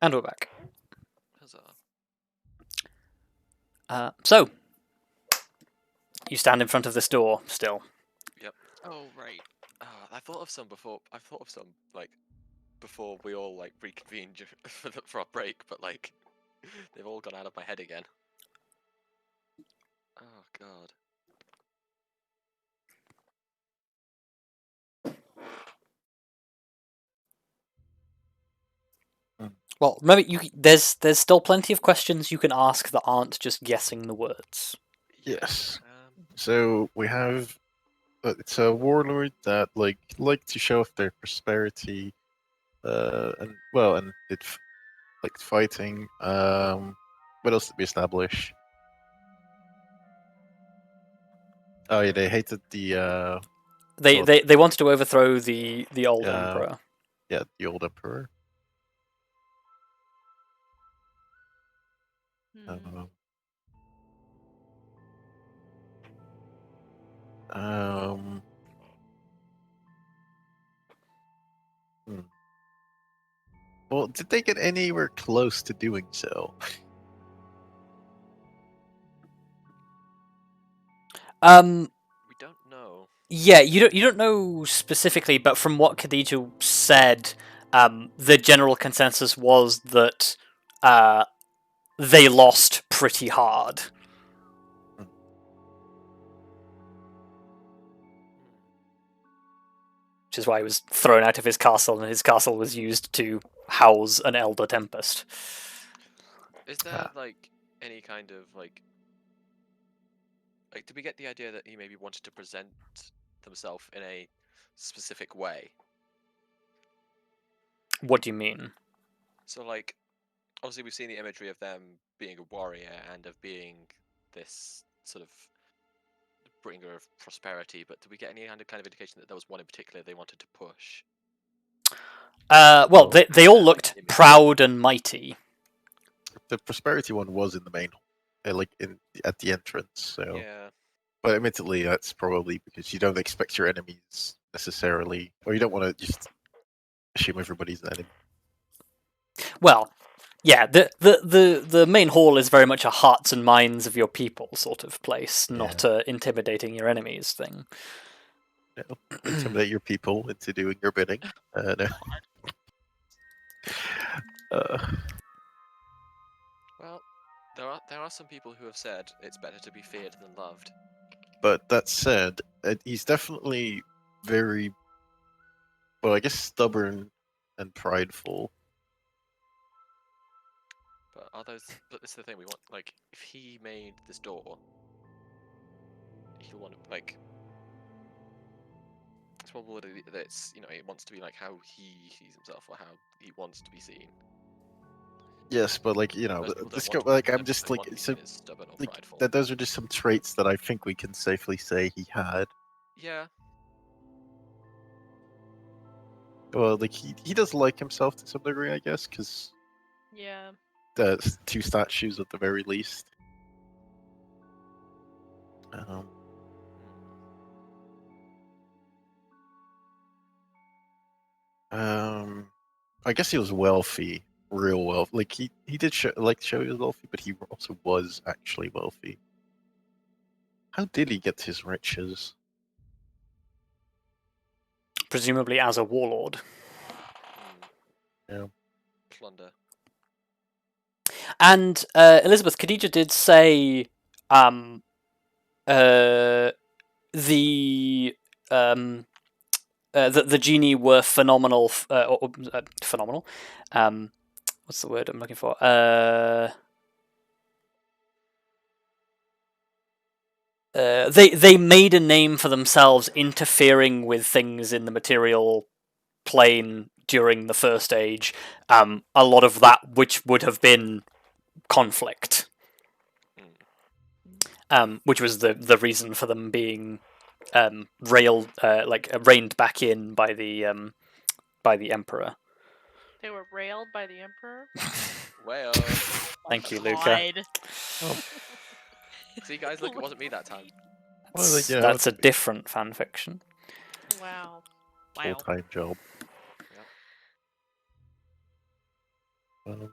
And we're back. Huzzah. So, you stand in front of this door still. Yep. Oh, right. I thought of some before. I thought of some, like, before we all, like, reconvened for our break, but, like, they've all gone out of my head again. Oh, God. Well, remember, there's still plenty of questions you can ask that aren't just guessing the words. Yes. So we have it's a warlord that like to show off their prosperity, and it's like fighting. What else did we establish? Oh yeah, they hated the They wanted to overthrow the old emperor. yeah, the old emperor. Well, did they get anywhere close to doing so? We don't know. Yeah, you don't know specifically, but from what Khadija said, the general consensus was that they lost pretty hard. Which is why he was thrown out of his castle, and his castle was used to house an Elder Tempest. Is there, like, any kind of, like, did we get the idea that he maybe wanted to present themselves in a specific way? What do you mean? So, like, obviously we've seen the imagery of them being a warrior and of being this sort of bringer of prosperity, but did we get any kind of indication that there was one in particular they wanted to push? Well, they all looked proud and mighty. The prosperity one was in the main, at the entrance. So yeah. But admittedly, that's probably because you don't expect your enemies necessarily, or you don't want to just assume everybody's an enemy. Well, yeah, the main hall is very much a hearts and minds of your people sort of place, not intimidating your enemies thing. No, intimidate your people into doing your bidding. No. Well, there are some people who have said it's better to be feared than loved. But that said, he's definitely very, well, I guess stubborn and prideful. But are those? But this is the thing we want. Like, if he made this door, he'll want to like. It's probability that it's he wants to be like how he sees himself or how he wants to be seen. Yes, but this guy, like I'm just like so, that those are just some traits that I think we can safely say he had. Yeah. Well, like he does like himself to some degree, I guess, because yeah, the 2 statues at the very least. I guess he was wealthy, real wealthy. Like he did show he was wealthy, but he also was actually wealthy. How did he get his riches? Presumably as a warlord. Yeah. Plunder. And Elizabeth, Khadija did say the Djinni were phenomenal. Phenomenal. What's the word I'm looking for? They made a name for themselves interfering with things in the material plane during the First Age. A lot of that which would have been conflict. Which was the reason for them being reined back in by the Emperor. They were railed by the Emperor? Well. Thank you, Luka. See, guys, look, it wasn't me that time. That's a different fanfiction. Wow. Full-time job. Um,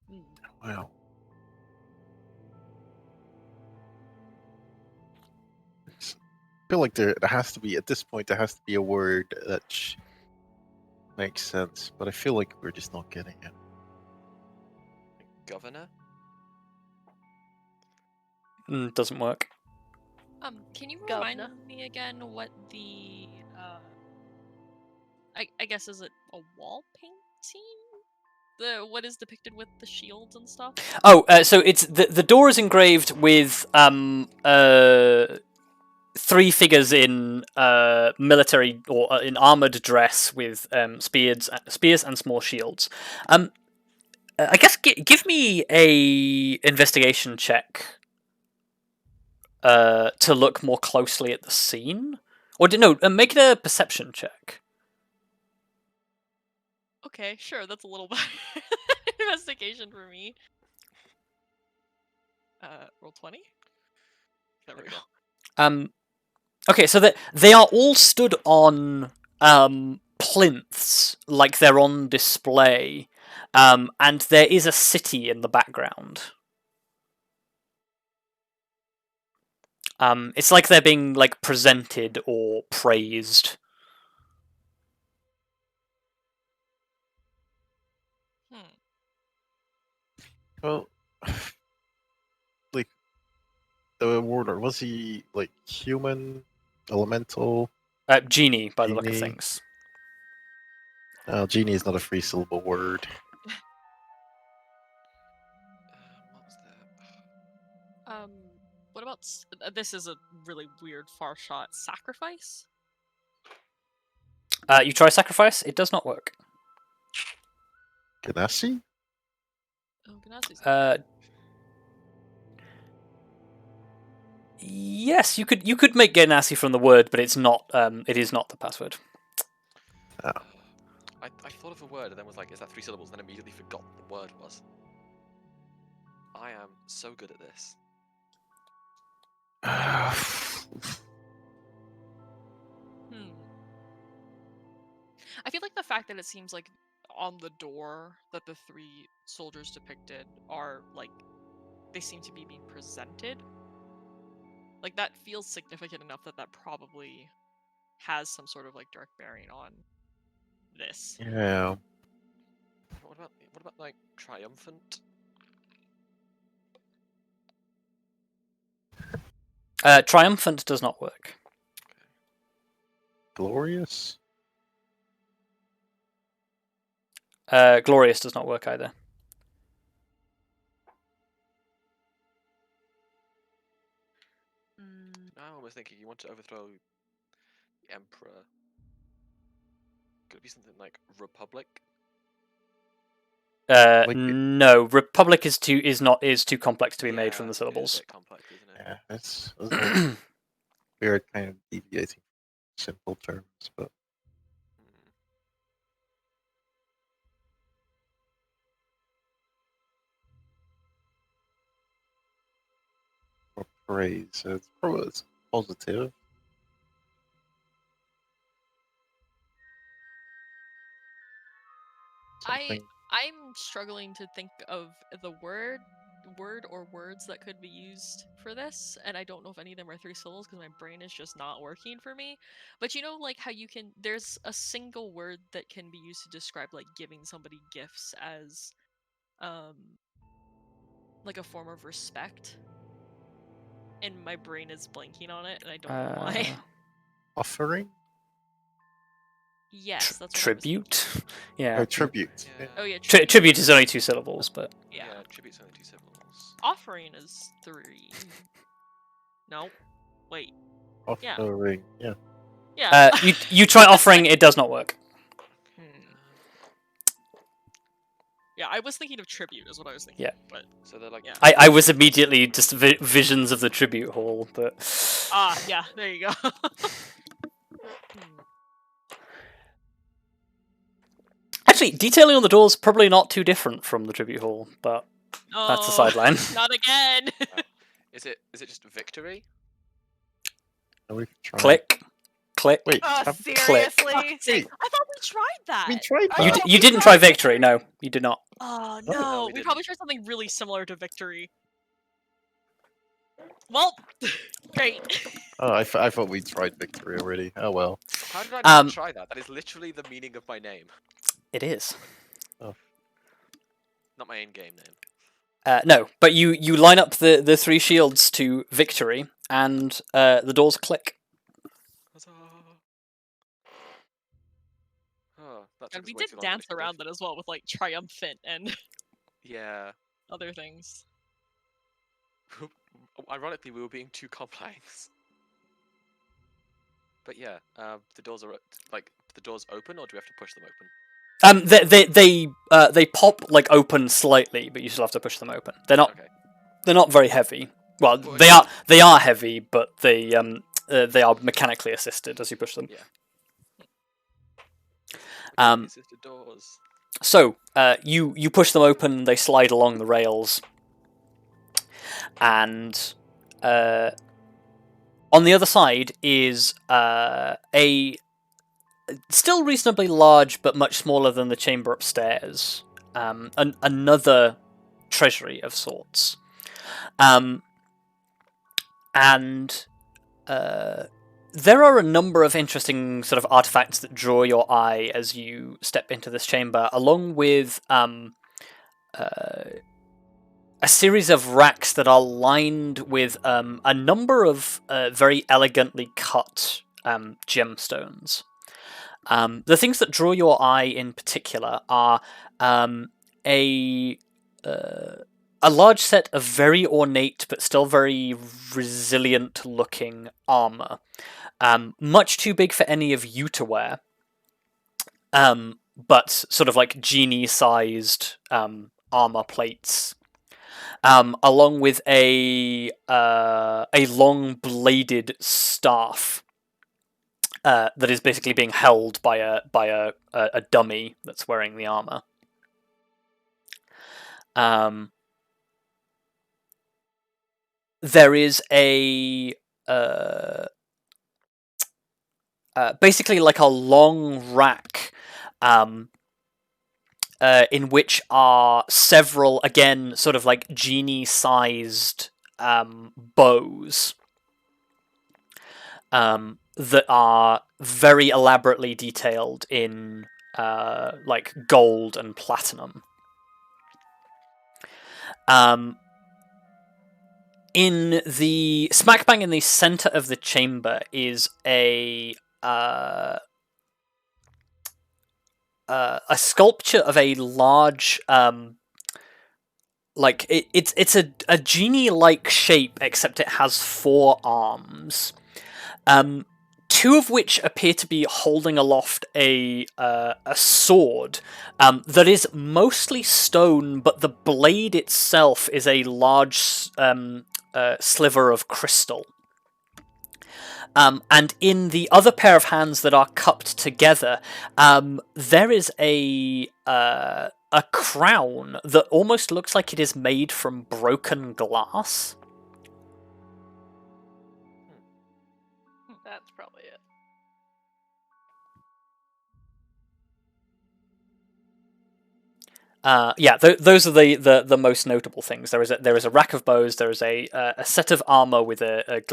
Hmm. wow. I feel like there has to be, at this point, there has to be a word that makes sense, but I feel like we're just not getting it. Governor? Doesn't work. Can you Governor. remind me again what the I guess is it a wall painting? What is depicted with the shields and stuff? Oh, so it's the door is engraved with 3 figures in military or in armored dress with spears and small shields. I guess give me a investigation check to look more closely at the scene, or no, make it a perception check. Okay, sure, that's a little bit investigation for me. Roll 20. There we go. Okay, so they are all stood on plinths, like they're on display, and there is a city in the background. It's like they're being like presented or praised. Well, like the Warlord, was he like human, elemental? Djinni, by the look of Djinni. things. Djinni is not a 3-syllable word. What's that? What about this is a really weird far shot. Sacrifice? You try sacrifice, it does not work. Ganassi? Oh, Ganassi's Yes, you could make Genasi from the word, but it's not. It is not the password. Oh. I thought of a word and then was like, is that 3 syllables? Then immediately forgot what the word was. I am so good at this. I feel like the fact that it seems like on the door that the 3 soldiers depicted are like they seem to be being presented. Like that feels significant enough that that probably has some sort of like direct bearing on this. Yeah. What about like triumphant? Triumphant does not work. Glorious? Glorious does not work either. I was thinking you want to overthrow the Emperor. Could it be something like Republic? No, Republic is too complex to be made from the It is a syllables. bit complex, isn't it? Yeah, it's like we're kind of deviating from simple terms, but for praise, so it's probably positive. Something. I'm struggling to think of the word or words that could be used for this, and I don't know if any of them are 3 syllables because my brain is just not working for me. But you know, like how you can, there's a single word that can be used to describe like giving somebody gifts as, like a form of respect. And my brain is blanking on it, and I don't know why. Offering? Yes, that's what Tribute. I was Yeah. Oh, tribute. Yeah. Oh yeah, Tribute is only 2 syllables, but yeah. Tribute's only 2 syllables. Offering is 3. No, wait. Offering. Yeah. Yeah. you try offering, it does not work. Yeah, I was thinking of tribute, is what I was thinking. Yeah. But So they're like. Yeah. I was immediately just visions of the tribute hall, but yeah, there you go. actually, detailing on the doors probably not too different from the tribute hall, but that's a sideline. Not again. Is it just victory? We can try. Click. Wait. Oh, have- seriously? Wait. I thought tried that. We tried I You, that. thought you we didn't tried try victory, no. You did not. Oh No, no, we we probably didn't. tried something really similar to victory. Well, great. Oh, I thought we tried victory already. Oh well. How did I not Um, try that? That is literally the meaning of my name, It is. not my in-game name. No, but you line up the 3 shields to victory, and the doors click. Huzzah. Oh, that took And us we way did too long than it dance should've. around it as well with like triumphant and Yeah. other things. Ironically, we were being too complex. But yeah, the doors are like the doors open, or do we have to push them open? They pop like open slightly, but you still have to push them open. Okay. They're not very heavy. Well, Push. they are heavy, but they are mechanically assisted as you push them. Yeah. Assisted doors. So you push them open, they slide along the rails, and on the other side is a still reasonably large but much smaller than the chamber upstairs. Another treasury of sorts. And there are a number of interesting sort of artifacts that draw your eye as you step into this chamber, along with a series of racks that are lined with a number of very elegantly cut gemstones. The things that draw your eye in particular are a large set of very ornate but still very resilient-looking armor. Much too big for any of you to wear, but sort of like Djinni-sized armor plates. Along with a long-bladed staff that is basically being held by a dummy that's wearing the armor. There is a basically like a long rack in which are several, again, sort of like Djinni-sized bows that are very elaborately detailed in like gold and platinum. In the smack bang in the center of the chamber is a sculpture of a large, like it's a Djinni-like shape, except it has 4 arms. 2 of which appear to be holding aloft a sword that is mostly stone, but the blade itself is a large sliver of crystal. And in the other pair of hands that are cupped together, there is a crown that almost looks like it is made from broken glass. That's probably it. Those are the most notable things. There is a rack of bows. There is a set of armor with a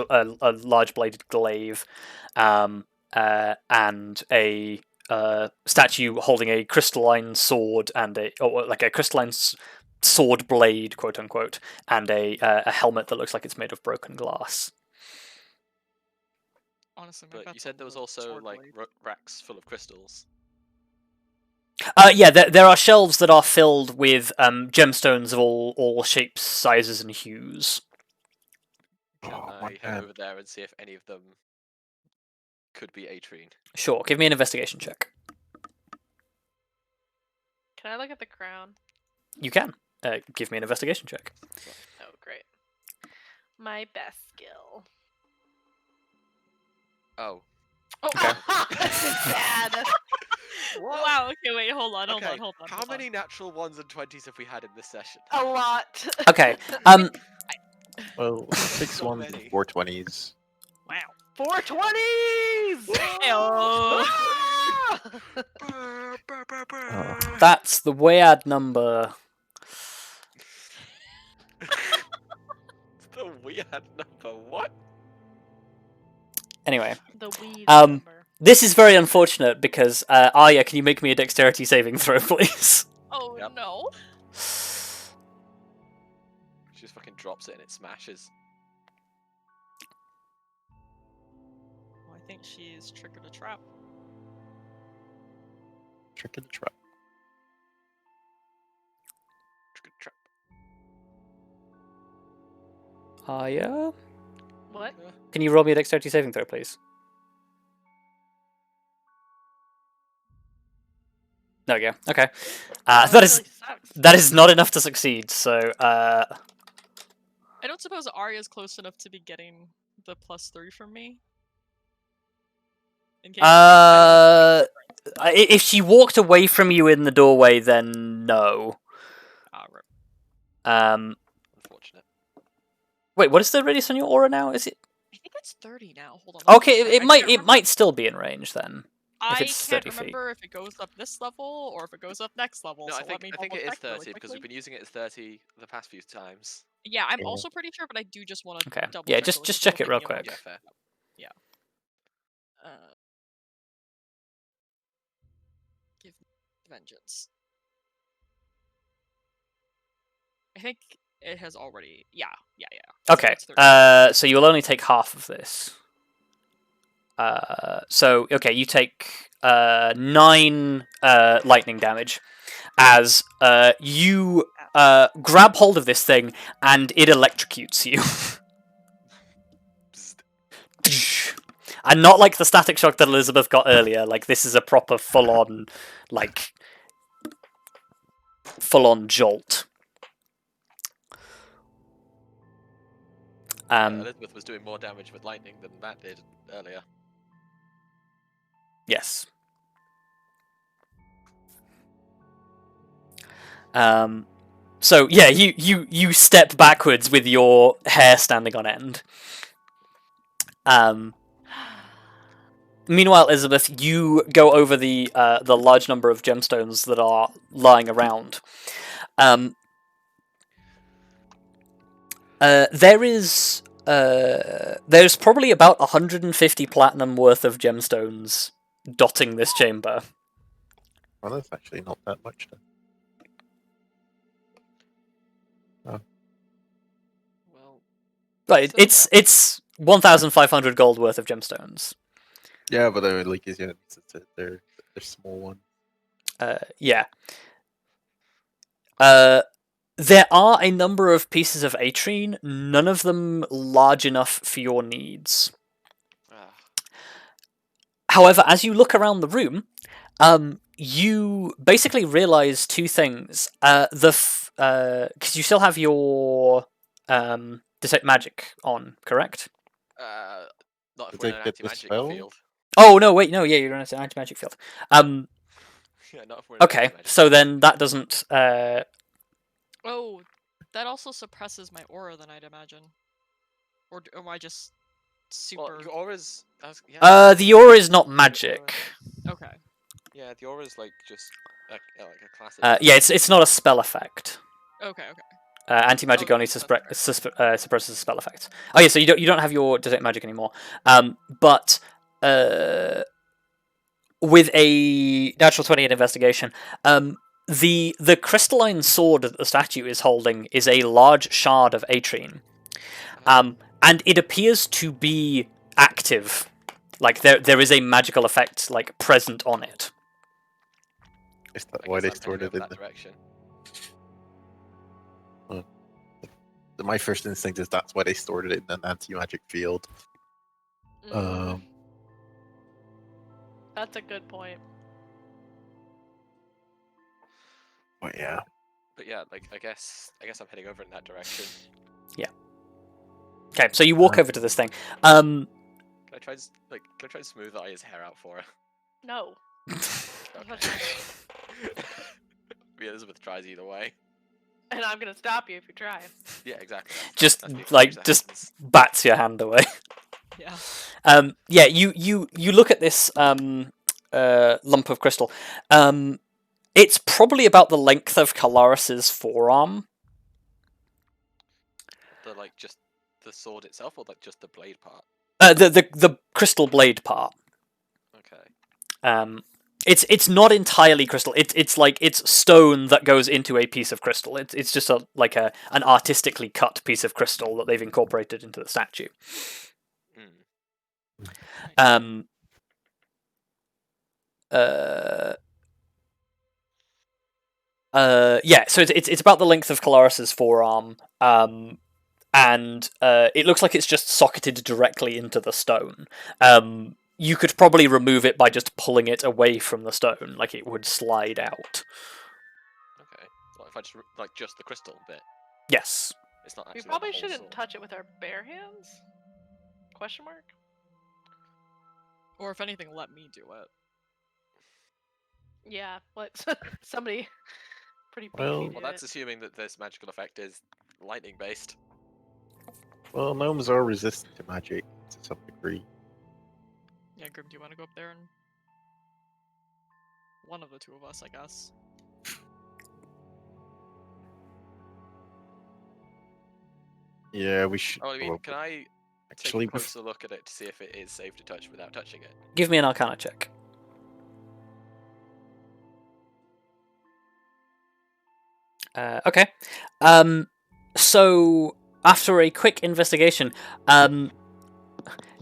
large bladed glaive, and a statue holding a crystalline sword and a crystalline sword blade, quote unquote, and a helmet that looks like it's made of broken glass. Honestly, But you said there was also like racks full of crystals. There are shelves that are filled with gemstones of all shapes, sizes, and hues. Can Oh, I my head God. over there and see if any of them could be Atrine? Sure, give me an investigation check. Can I look at the crown? You can. Give me an investigation check. Oh, great. My best skill. Oh. Oh, Okay. bad. Wow, okay, wait, hold on. How many natural 1s and 20s have we had in this session? A lot. Okay. Well, 6 So 1s many. and 4 20s. Wow. 420s! Heyo. Brr, brr, brr, brr. That's the Wayad number. It's the weird number. What? Anyway, The weed Um, number. this is very unfortunate because Arya, can you make me a dexterity saving throw, please? Oh Yep. no. She just fucking drops it and it smashes. I think she's triggered a trap. Trick and trap. Trap. Arya, What? can you roll me a dexterity saving throw, please? There we go. Okay. Oh, That is really sucks. that is not enough to succeed. So I don't suppose Arya's close enough to be getting the +3 from me. In case if she walked away from you in the doorway, then no. Right. Unfortunate. Wait, what is the radius on your aura now? Is it I think it's 30 now. Hold on. okay? I It can't might remember- still be in range then. I it's can't 30 feet. remember if it goes up this level or if it goes up next level. No, so I let me think it is double-check really 30 because we've quickly. been using it as 30 the past few times. Yeah, I'm Yeah. also pretty sure, but I do just want to Okay. double Yeah, check. just really quick check it while real thinking about quick. Yeah, fair. Give vengeance. I think it has already. Yeah. So Okay. it's 30. So you'll only take half of this. So okay, you take 9 lightning damage as you grab hold of this thing and it electrocutes you. Bzzzt. And not like the static shock that Elizabeth got earlier. Like this is a proper full-on jolt. Elizabeth was doing more damage with lightning than Matt did earlier. Yes. So yeah, you step backwards with your hair standing on end. Meanwhile, Elizabeth, you go over the large number of gemstones that are lying around. There's probably about 150 platinum worth of gemstones dotting this chamber. Well, that's actually not that much then. Well, Right, so it's 1,500 gold worth of gemstones. Yeah, but they're like they're small ones. Yeah. There are a number of pieces of atrine, none of them large enough for your needs. However, as you look around the room, you basically realize 2 things. Because you still have your detect magic on, correct? not if Did we're they in an get the anti-magic spell? field. Oh no, wait, no, yeah, you're in an anti-magic field. Yeah, not if we're in an Okay, anti-magic so then that doesn't. Oh, that also suppresses my aura, then I'd imagine. Or am I just super? Well, your aura's... yeah, The aura is not magic. Okay. yeah, the aura's like just like a classic... Yeah, it's not a spell effect. Okay. Anti-magic Oh, only that's fair. suppresses a spell effect. Oh yeah, so you don't have your detect magic anymore. But with a natural 20 in investigation, the crystalline sword that the statue is holding is a large shard of atrine, and it appears to be active. Like there is a magical effect like present on it. Is that I why guess they I'm heading stored it over in that the... direction. My first instinct is that's why they stored it in an anti-magic field. Mm, that's a good point. But yeah. But yeah, like I guess I'm heading over in that direction. Okay, so you walk over to this thing. Can I try to smooth Arya's hair out for her? No. Okay. Elizabeth tries either way. And I'm gonna stop you if you try. Yeah, exactly. Just That's the like exchange that just happens. bats your hand away. Yeah. Yeah, you look at this lump of crystal. It's probably about the length of Kelariis' forearm. Just the sword itself, or just the blade part? The crystal blade part. Okay. It's not entirely crystal. It's stone that goes into a piece of crystal. It's just an artistically cut piece of crystal that they've incorporated into the statue. Yeah, so it's about the length of Kelariis' forearm, and it looks like it's just socketed directly into the stone. You could probably remove it by just pulling it away from the stone, like it would slide out. Okay. Well, if I just the crystal bit. Yes. It's not actually. We probably the whole shouldn't sword. touch it with our bare hands? Question mark? Or if anything, let me do it. Yeah, let somebody pretty beefy Well- do Well, that's it. assuming that this magical effect is lightning based. Well, gnomes are resistant to magic to some degree. Yeah, Grim, do you want to go up there and... One of the two of us, I guess. Yeah, we should. Oh, I mean, probably- can I actually, take a closer look at it to see if it is safe to touch without touching it? Give me an Arcana check. Okay. So after a quick investigation,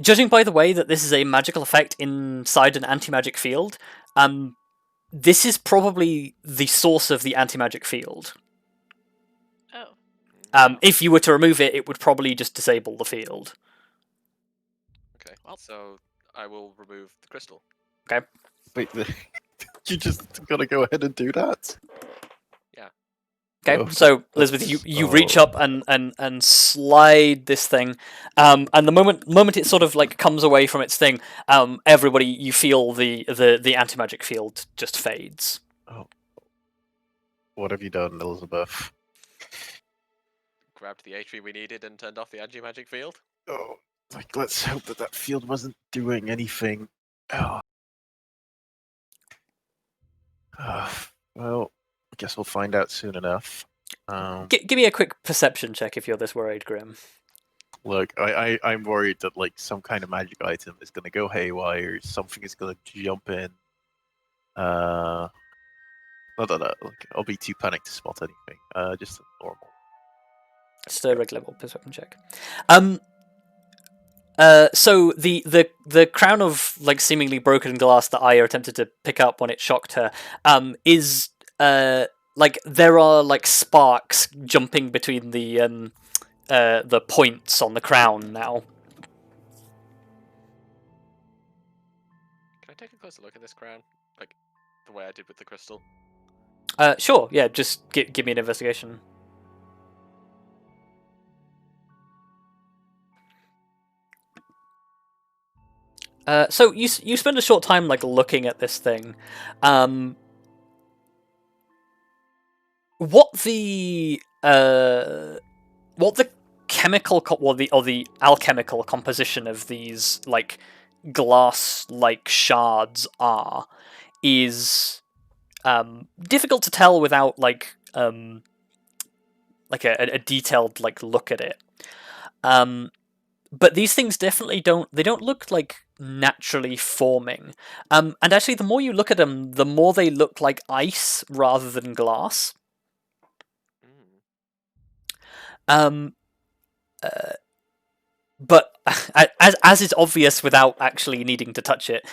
judging by the way that this is a magical effect inside an anti-magic field, this is probably the source of the anti-magic field. Oh. If you were to remove it, it would probably just disable the field. Okay. Well. So I will remove the crystal. Wait, you just gotta go ahead and do that? Okay, Oh, so Elizabeth, you reach up and slide this thing, and the moment it sort of like comes away from its thing, everybody, you feel the anti-magic field just fades. Oh. What have you done, Elizabeth? Grabbed the A-tree we needed and turned off the anti-magic field. Oh, let's hope that field wasn't doing anything. Oh. Well, I guess we'll find out soon enough. Give me a quick perception check if you're this worried, Grim. Look, I'm worried that some kind of magic item is going to go haywire. Something is going to jump in. No. Look, I'll be too panicked to spot anything. Just a normal. Just a regular perception check. So the crown of seemingly broken glass that Arya attempted to pick up when it shocked her, is there are sparks jumping between the points on the crown now. Can I take a closer look at this crown, the way I did with the crystal? Sure. Yeah. Just give me an investigation. So you spend a short time looking at this thing. What the chemical or the alchemical composition of these glass shards is difficult to tell without a detailed look at it. But these things definitely don't look naturally forming. And actually, the more you look at them, the more they look like ice rather than glass. But as is obvious without actually needing to touch it,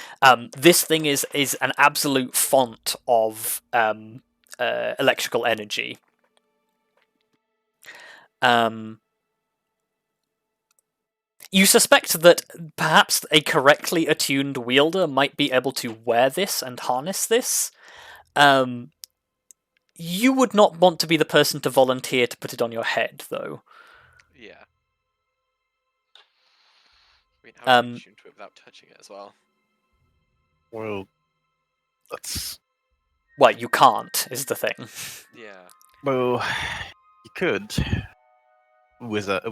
this thing is an absolute font of electrical energy. You suspect that perhaps a correctly attuned wielder might be able to wear this and harness this. You would not want to be the person to volunteer to put it on your head, though. Yeah. I mean, how do you attune to it without touching it as well? Well, that's... Well, you can't, is the thing. Yeah. Well, you could. It was a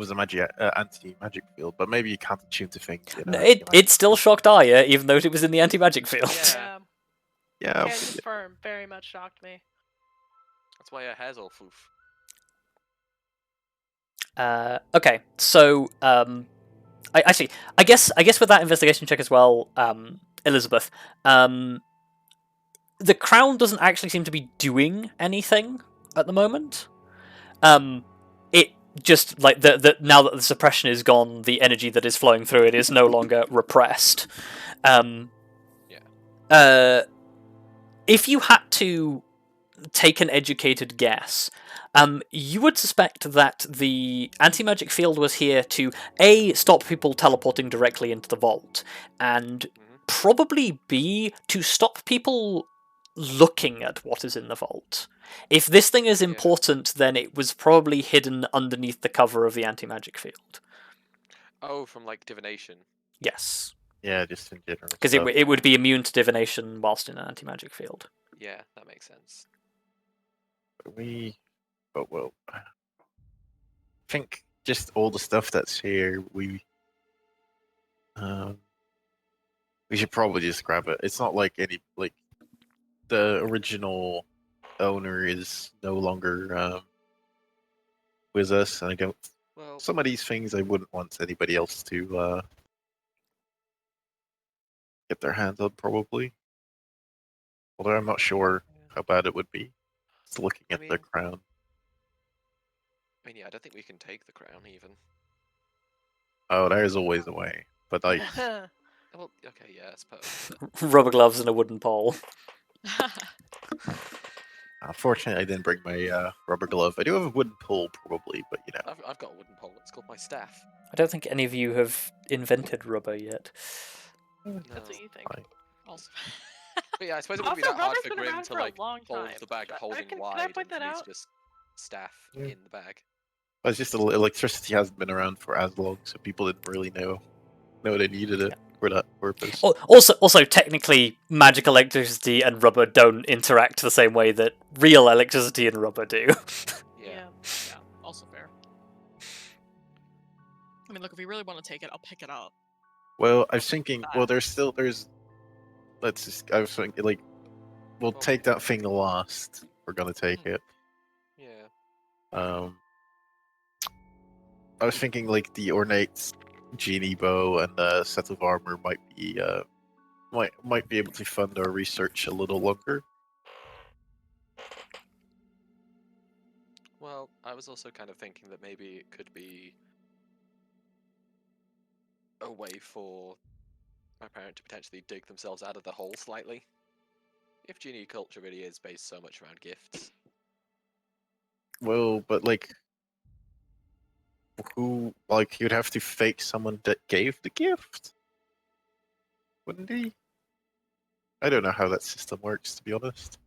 anti-magic field, but maybe you can't attune to things. It still shocked Arya, even though it was in the anti-magic field. Yeah. Yeah. Kansas firm very much shocked me. That's why her hair's all foof. Okay, so I guess with that investigation check as well, Elizabeth, the crown doesn't actually seem to be doing anything at the moment. It just like the now that the suppression is gone, the energy that is flowing through it is no longer repressed. If you had to take an educated guess, you would suspect that the anti-magic field was here to A, stop people teleporting directly into the vault, and probably B, to stop people looking at what is in the vault. If this thing is important, then it was probably hidden underneath the cover of the anti-magic field. Oh, from like divination. Yes. Yeah, just in general. Because it would be immune to divination whilst in an anti-magic field. Yeah, that makes sense. I think just all the stuff that's here, we should probably just grab it. It's not like the original owner is no longer with us, and I don't. Well, some of these things I wouldn't want anybody else to get their hands on, probably. Although I'm not sure how bad it would be. Just looking at the crown. I mean, yeah, I don't think we can take the crown even. Oh, there's always a way. But Well, okay, yeah, I suppose. Rubber gloves and a wooden pole. Unfortunately, I didn't bring my rubber glove. I do have a wooden pole, probably, but you know. I've got a wooden pole. It's called my staff. I don't think any of you have invented rubber yet. That's what you think. Also. But yeah, I suppose it wouldn't be Also, that hard rubber's for been Grim around to for a like long hold time. the bag holding Can I wide point that and use out? just staff Yeah. in the bag. But it's just electricity hasn't been around for as long, so people didn't really know they needed it for that purpose. Also, technically, magic electricity and rubber don't interact the same way that real electricity and rubber do. Yeah, also fair. I mean, look, if we really want to take it, I'll pick it up. Well, I was thinking. Well, there's. Let's just. I was thinking, like, we'll take that thing last. We're gonna take it. Yeah. I was thinking like the ornate Djinni bow and the set of armor might be able to fund our research a little longer. Well, I was also kind of thinking that maybe it could be a way for my parent to potentially dig themselves out of the hole slightly. If Djinni culture really is based so much around gifts. Well, but like, you'd have to fake someone that gave the gift, wouldn't he? I don't know how that system works, to be honest.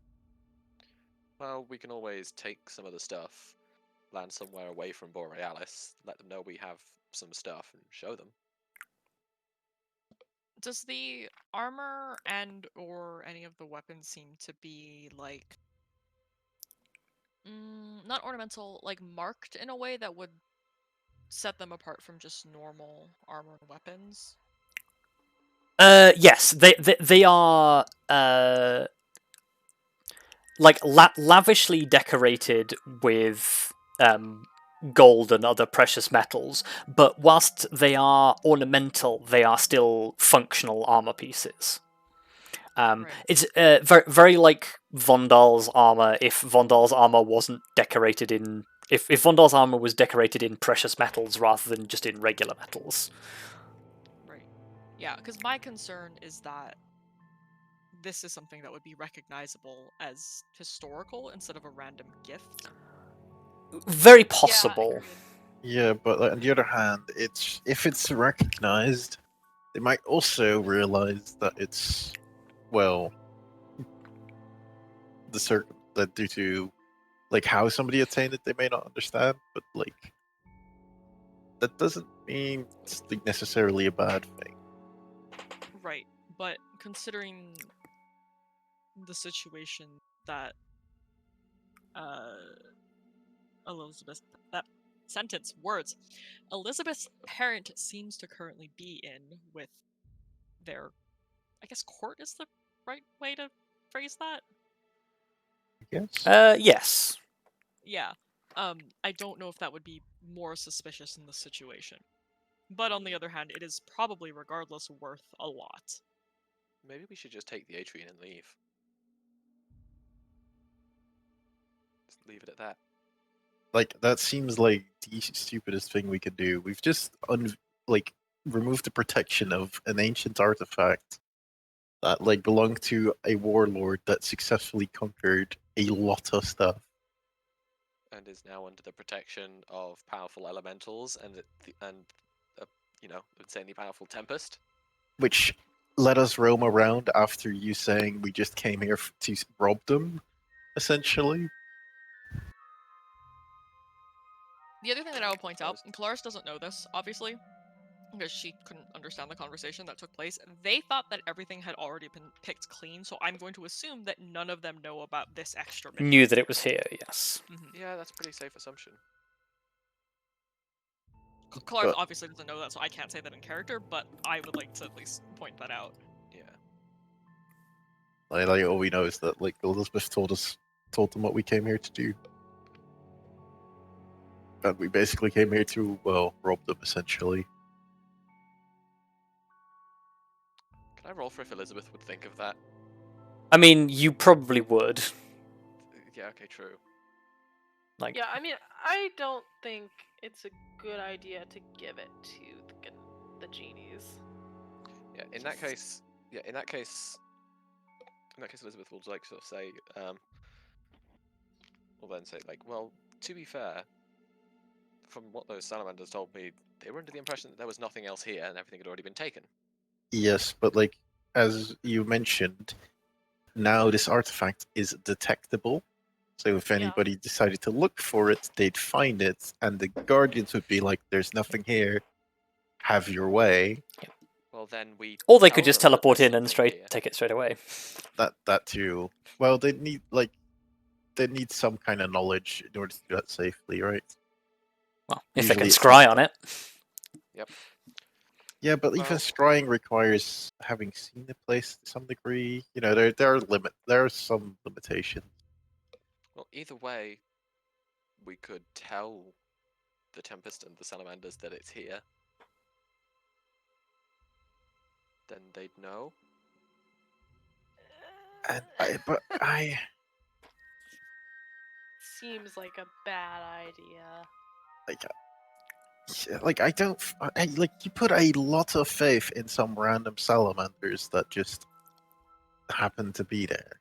Well, we can always take some of the stuff, land somewhere away from Borealis, let them know we have some stuff, and show them. Does the armor and or any of the weapons seem to be like not ornamental, like marked in a way that would set them apart from just normal armor and weapons? Yes, they are like lavishly decorated with gold and other precious metals, but whilst they are ornamental, they are still functional armor pieces. Right. It's very, very like Vondal's armor. If Vondal's armor wasn't decorated in, if Vondal's armor was decorated in precious metals rather than just in regular metals. Right. Yeah, because my concern is that this is something that would be recognizable as historical instead of a random gift. Very possible. Yeah, but on the other hand, if it's recognized, they might also realize that it's that due to like how somebody attained it, they may not understand. But like that doesn't mean it's like, necessarily a bad thing. Right, but considering the situation that Elizabeth, that sentence, words, Elizabeth's parent seems to currently be in with their, I guess court is the right way to phrase that? Yes. Yes. Yeah. I don't know if that would be more suspicious in this situation. But on the other hand, it is probably, regardless, worth a lot. Maybe we should just take the Atrian and leave. Just leave it at that. Like, that seems like the stupidest thing we could do. We've just removed the protection of an ancient artifact that belonged to a warlord that successfully conquered a lot of stuff. And is now under the protection of powerful elementals and insanely powerful tempest. Which let us roam around after you saying we just came here to rob them, essentially. The other thing that I will point out, and Kelariis doesn't know this, obviously, because she couldn't understand the conversation that took place. They thought that everything had already been picked clean, so I'm going to assume that none of them know about this extra bit. Knew that it was here, yes. Yeah, that's a pretty safe assumption. Kelariis obviously doesn't know that, so I can't say that in character, but I would like to at least point that out. Yeah. All we know is that Elizabeth told them what we came here to do. And we basically came here to, rob them, essentially. Can I roll for if Elizabeth would think of that? I mean, you probably would. Yeah, okay, true. Yeah, I mean, I don't think it's a good idea to give it to the Djinnis. Yeah, in that case, Elizabeth will sort of say, will then say well, to be fair, from what those salamanders told me, they were under the impression that there was nothing else here and everything had already been taken. Yes, but as you mentioned, now this artifact is detectable. So if anybody decided to look for it, they'd find it, and the Guardians would be like, "There's nothing here. Have your way." Well, then we. Or they could just teleport in and take it straight away. That too. Well, they need some kind of knowledge in order to do that safely, right? Well, if Usually they can it's scry on it. Yep. Yeah, but even scrying requires having seen the place to some degree. There are some limitations. Well, either way, we could tell the Tempest and the Salamanders that it's here. Then they'd know. Seems like a bad idea. You put a lot of faith in some random salamanders that just happen to be there.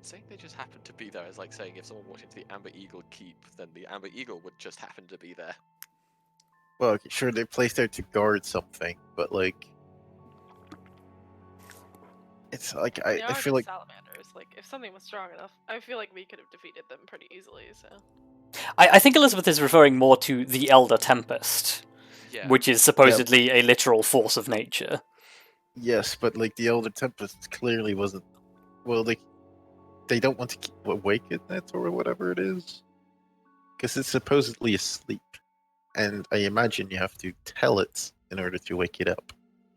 Saying they just happen to be there is like saying if someone walked into the Amber Eagle Keep, then the Amber Eagle would just happen to be there. Well, okay, sure, they're placed there to guard something, but it's I feel like salamanders. If something was strong enough, I feel like we could have defeated them pretty easily. So I think Elizabeth is referring more to the Elder Tempest, which is supposedly a literal force of nature. Yes, but the Elder Tempest clearly wasn't. Well, they don't want to awaken it or whatever it is, because it's supposedly asleep, and I imagine you have to tell it in order to wake it up,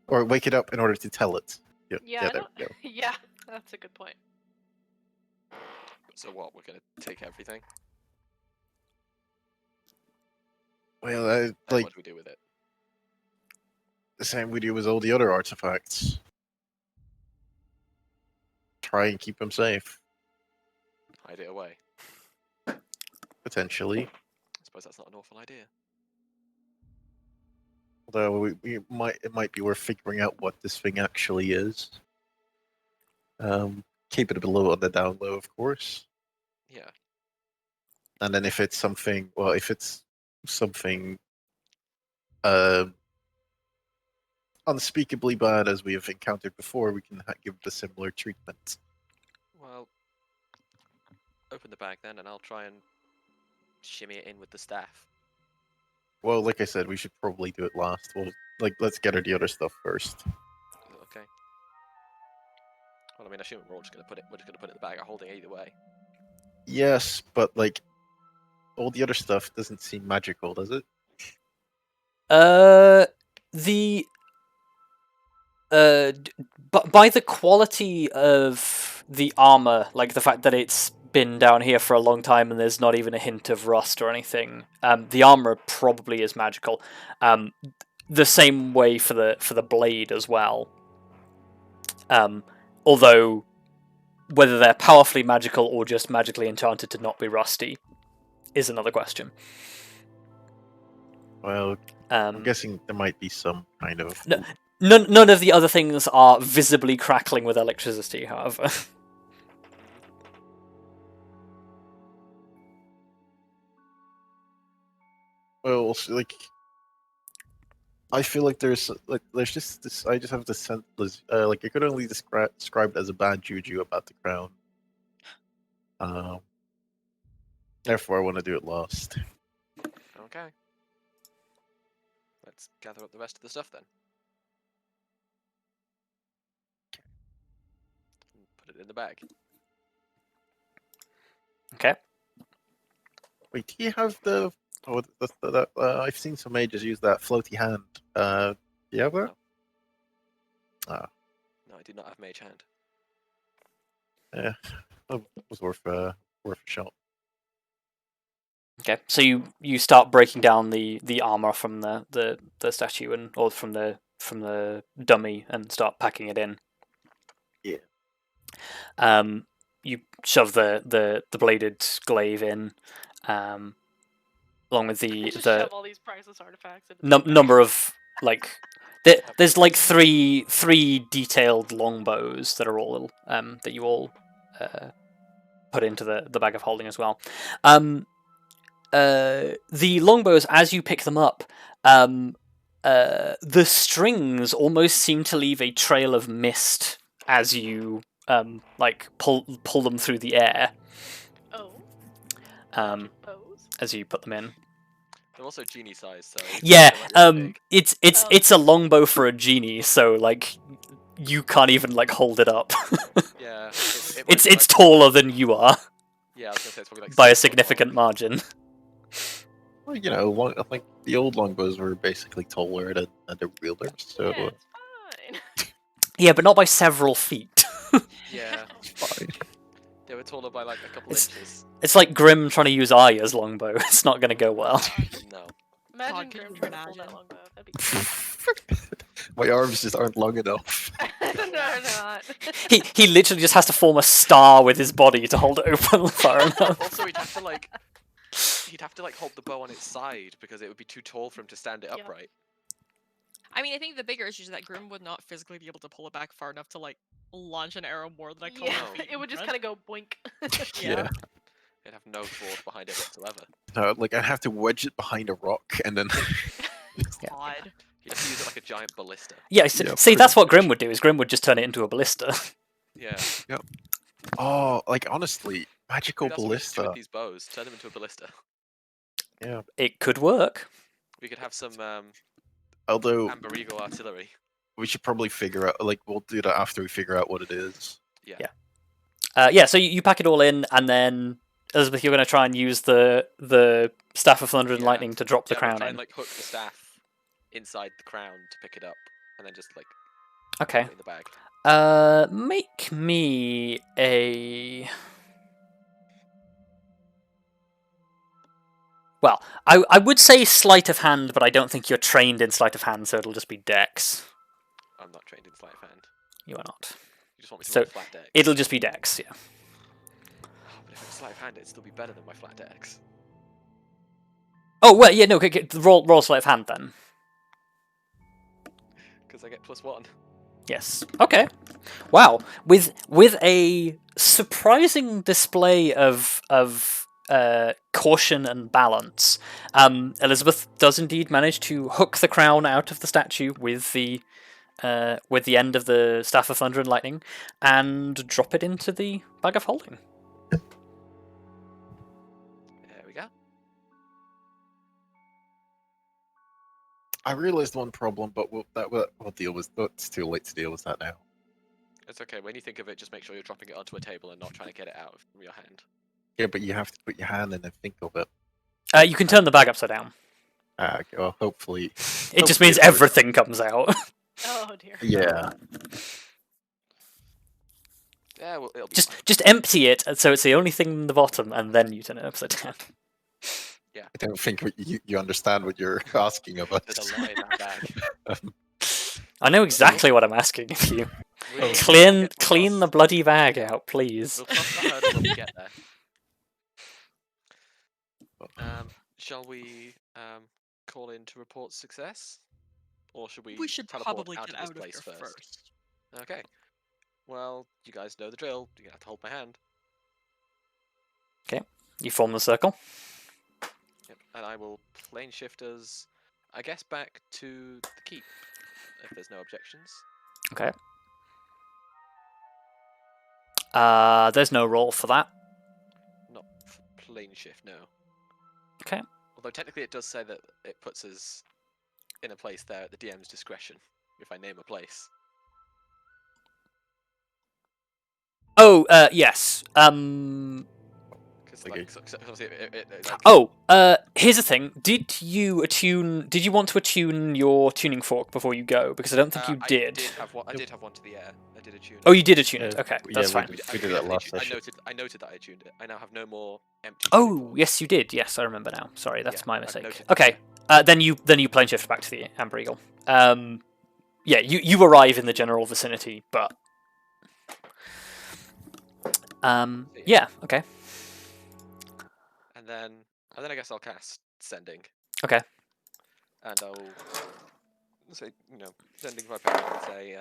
or wake it up in order to tell it. Yeah, yeah, that's a good point. So what? We're gonna take everything? Well, what do we do with it? The same we do with all the other artifacts. Try and keep them safe. Hide it away. Potentially. I suppose that's not an awful idea. Although it might be worth figuring out what this thing actually is. Keep it below on the down low, of course. Yeah. And then if it's something unspeakably bad as we have encountered before, we can give it a similar treatment. Well, open the bag then, and I'll try and shimmy it in with the staff. Well, like I said, we should probably do it last. Let's get her the other stuff first. Okay. Well, I mean, I assume we're just gonna put it in the bag or holding it either way. Yes, but all the other stuff doesn't seem magical, does it? But by the quality of the armor, like the fact that it's been down here for a long time and there's not even a hint of rust or anything, the armor probably is magical. The same way for the blade as well. Although whether they're powerfully magical or just magically enchanted to not be rusty is another question. Well, I'm guessing there might be some kind of... None of the other things are visibly crackling with electricity, however. Well, like, I feel like there's just this. I just have this sense, like it could only described as a bad juju about the crown. Therefore, I want to do it last. Okay. Let's gather up the rest of the stuff then. And put it in the bag. Okay. Wait, do you have the? Oh, I've seen some mages use that floaty hand. Do you have that? No, I do not have mage hand. Yeah, that was worth a shot. Okay, so you start breaking down the armor from the statue or from the dummy and start packing it in. Yeah. You shove the bladed glaive in, along with the shove all these priceless artifacts into number of like there's like three detailed longbows that are all that you all put into the bag of holding as well. The longbows, as you pick them up, the strings almost seem to leave a trail of mist as you like pull them through the air. Oh. As you put them in. They're also Djinni size, so yeah. It's a longbow for a Djinni, so like you can't even like hold it up. Yeah. It's taller than you are. Yeah, I was gonna say it's probably like by a significant margin. Well, you know, I think the old longbows were basically taller than the wielders, so... Yeah, it's fine. Yeah, but not by several feet. Yeah. It's fine. They were taller by like a couple inches. It's like Grim trying to use Arya's longbow. It's not going to go well. No. Imagine God, can Grim you trying to pull imagine? that longbow. That'd be great. My arms just aren't long enough. No, they're not. He literally just has to form a star with his body to hold it open far enough. Also, he'd have to like hold the bow on its side because it would be too tall for him to stand it Yep. upright. I mean, I think the bigger issue is that Grim would not physically be able to pull it back far enough to like launch an arrow more than a couple Yeah, of feet. it would just kind of go boink. Yeah. It'd have no force behind it whatsoever. No, like I'd have to wedge it behind a rock and then... Yeah. Odd. You'd have to use it like a giant ballista. Yeah, Yeah, see, pretty that's what much. Grim would do, is Grim would just turn it into a ballista. Yeah. Oh, like honestly, magical Maybe that's what we should do ballista. with these bows. Turn them into a ballista. Yeah. It could work. We could have some Although Amber Eagle artillery. we should probably figure out, like, we'll do that after we figure out what it is. Yeah, so you pack it all in, and then, Elizabeth, you're going to try and use the Staff of Thunder and Yeah. Lightning to drop the I'm gonna crown try in. and like hook the staff inside the crown to pick it up, and then just like Okay. put it in the bag. Make me a... Well, I would say sleight of hand, but I don't think you're trained in sleight of hand, so it'll just be dex. I'm not trained in sleight of hand. You are not. You just want me to So, roll flat dex. It'll just be dex, yeah. Oh, but if it's sleight of hand, it'd still be better than my flat dex. Oh, well, yeah, no, okay, roll sleight of hand then. Because I get +1. Yes. Okay. Wow. With a surprising display of caution and balance, Elizabeth does indeed manage to hook the crown out of the statue with the end of the Staff of Thunder and Lightning, and drop it into the bag of holding. There we go. I realized one problem, but we'll deal with. It's too late to deal with that now. It's okay. When you think of it, just make sure you're dropping it onto a table and not trying to get it out from your hand. Yeah, but you have to put your hand in and think of it. You can turn the bag upside down. Okay, well, hopefully. It just means everything comes out. Oh dear. Yeah. Yeah, well, it'll be fine. Just empty it, so it's the only thing in the bottom, and then you turn it upside down. I don't think you understand what you're asking of us. There's a lot in that bag. I know exactly what I'm asking of you. We'll Clean the bloody bag out, please. We'll cross the hurdle when we get there. Shall we call in to report success, or should we? We should teleport probably out get of this out of place here first? first. Okay. Well, you guys know the drill. You're gonna have to hold my hand. You form the circle. Yep. And I will plane shift us, I guess, back to the keep, if there's no objections. Okay. There's no roll for that. Not plane shift, no. Okay. Although technically it does say that it puts us in a place there at the DM's discretion, if I name a place. Oh, yes. Because Okay. Here's the thing. Did you want to attune your tuning fork before you go? Because I don't think you did. I did have one to the air. I did attune. Oh, you did attune it. Okay, Yeah, that's fine. We did that last I session. noted that I tuned it. I now have no more empty. Oh, yes, you did. Yes, I remember now. Sorry, that's my I've mistake. noted Okay, then you plane shift back to the Amber Eagle. Yeah, you arrive in the general vicinity, but yeah, okay. And then I guess I'll cast sending. Okay. And I'll say, sending my parent and say,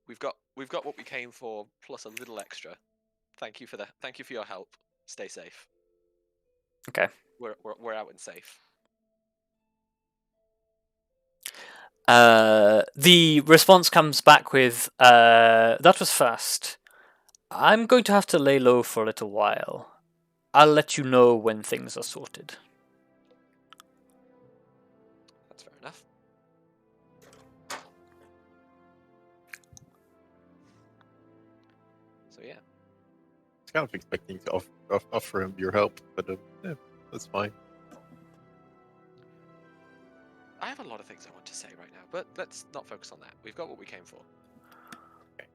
we've got what we came for, plus a little extra. Thank you for your help. Stay safe. Okay. We're out and safe. The response comes back with, that was fast. I'm going to have to lay low for a little while. I'll let you know when things are sorted. That's fair enough. So yeah. I was kind of expecting to offer him your help, but yeah, that's fine. I have a lot of things I want to say right now, but let's not focus on that. We've got what we came for. Okay.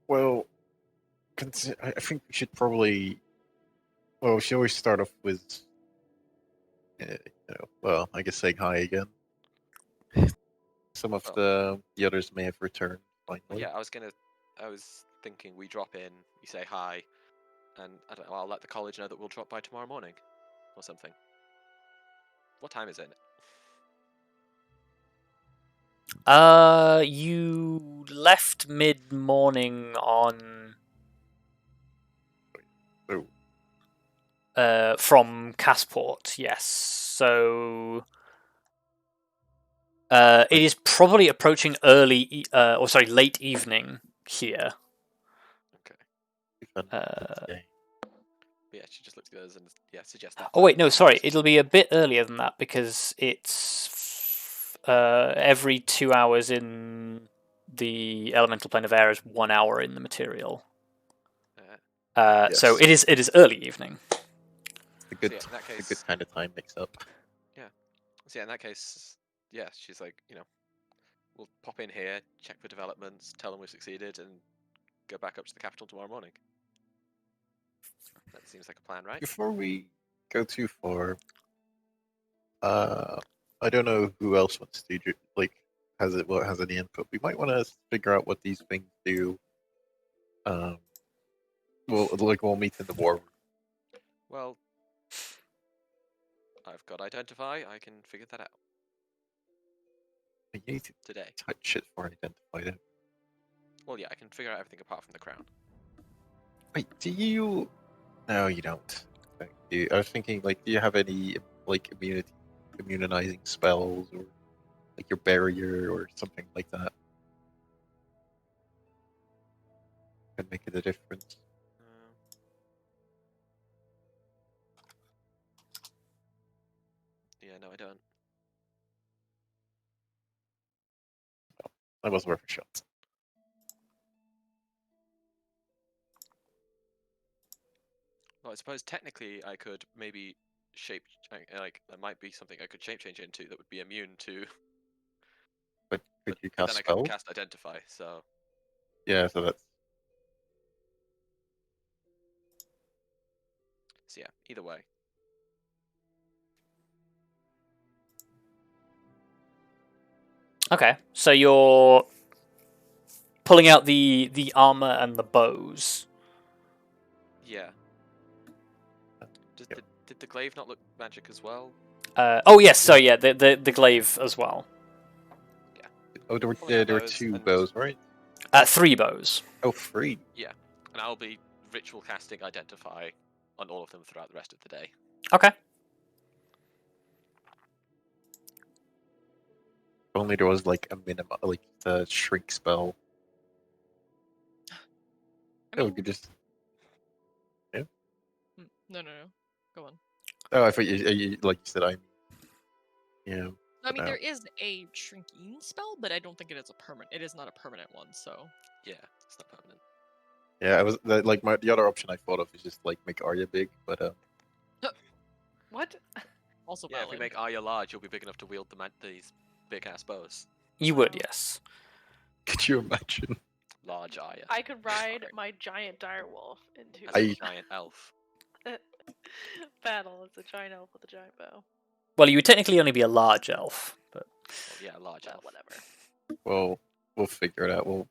Well, I think we should probably. Well, we should always start off with. Well, I guess saying hi again. Some of the others may have returned finally. Yeah, I was thinking we drop in, you say hi, and I don't know, I'll let the college know that we'll drop by tomorrow morning, or something. What time is it? You left mid-morning on... from Cassport, yes. So... it is probably approaching late evening here. Okay. Yeah, she just looked at us and suggests that. Oh wait, no, sorry. It'll be a bit earlier than that because it's every 2 hours in the elemental plane of air is 1 hour in the material. Yes. So it is early evening. A good kind of time mix up. Yeah. So yeah, in that case, yeah, she's like, we'll pop in here, check for developments, tell them we've succeeded, and go back up to the capital tomorrow morning. That seems like a plan, right? Before we go too far, I don't know who else wants to has any input. We might want to figure out what these things do. We'll meet in the war room. Well, I've got identify. I can figure that out. You need to today. Touch it for identify it. Well, yeah, I can figure out everything apart from the crown. Wait, do you? No, you don't. I was thinking, do you have any immunizing spells or your barrier or something like that? Can make it a difference. Yeah, no, I don't. That was worth a shot. Well, I suppose technically I could maybe shape like that might be something I could shape change into that would be immune to. But could you But cast then I couldn't spell? cast identify, so Yeah, so that's yeah. Either way, Okay, so you're pulling out the armor and the bows. yeah. Yep. Did the glaive not look magic as well? Oh yes, so yeah, the glaive as well. oh there Pulling out were those 2 and- bows, right? 3 bows. Oh, 3. Yeah, and I'll be ritual casting identify on all of them throughout the rest of the day. Okay. If only there was like a minimum, like the shrink spell. I Oh, we mean, could just. no. Go on. Oh, I thought you like you said. Yeah. I mean, no. there is a shrinking spell, but I don't think it is a permanent. It is not a permanent one, so. Yeah, it's not permanent. Yeah, I was like the other option I thought of is just like make Arya big, but What? Also Yeah, if we valid. make Arya large, you'll be big enough to wield these big ass bows. You would, yes. could you imagine? Large Arya. I could ride Sorry. my giant direwolf into As a I- giant elf. battle as a giant elf with a giant bow. Well, you would technically only be a large elf, but Well, yeah, large Well, elf. whatever. Well, we'll figure it out. Well,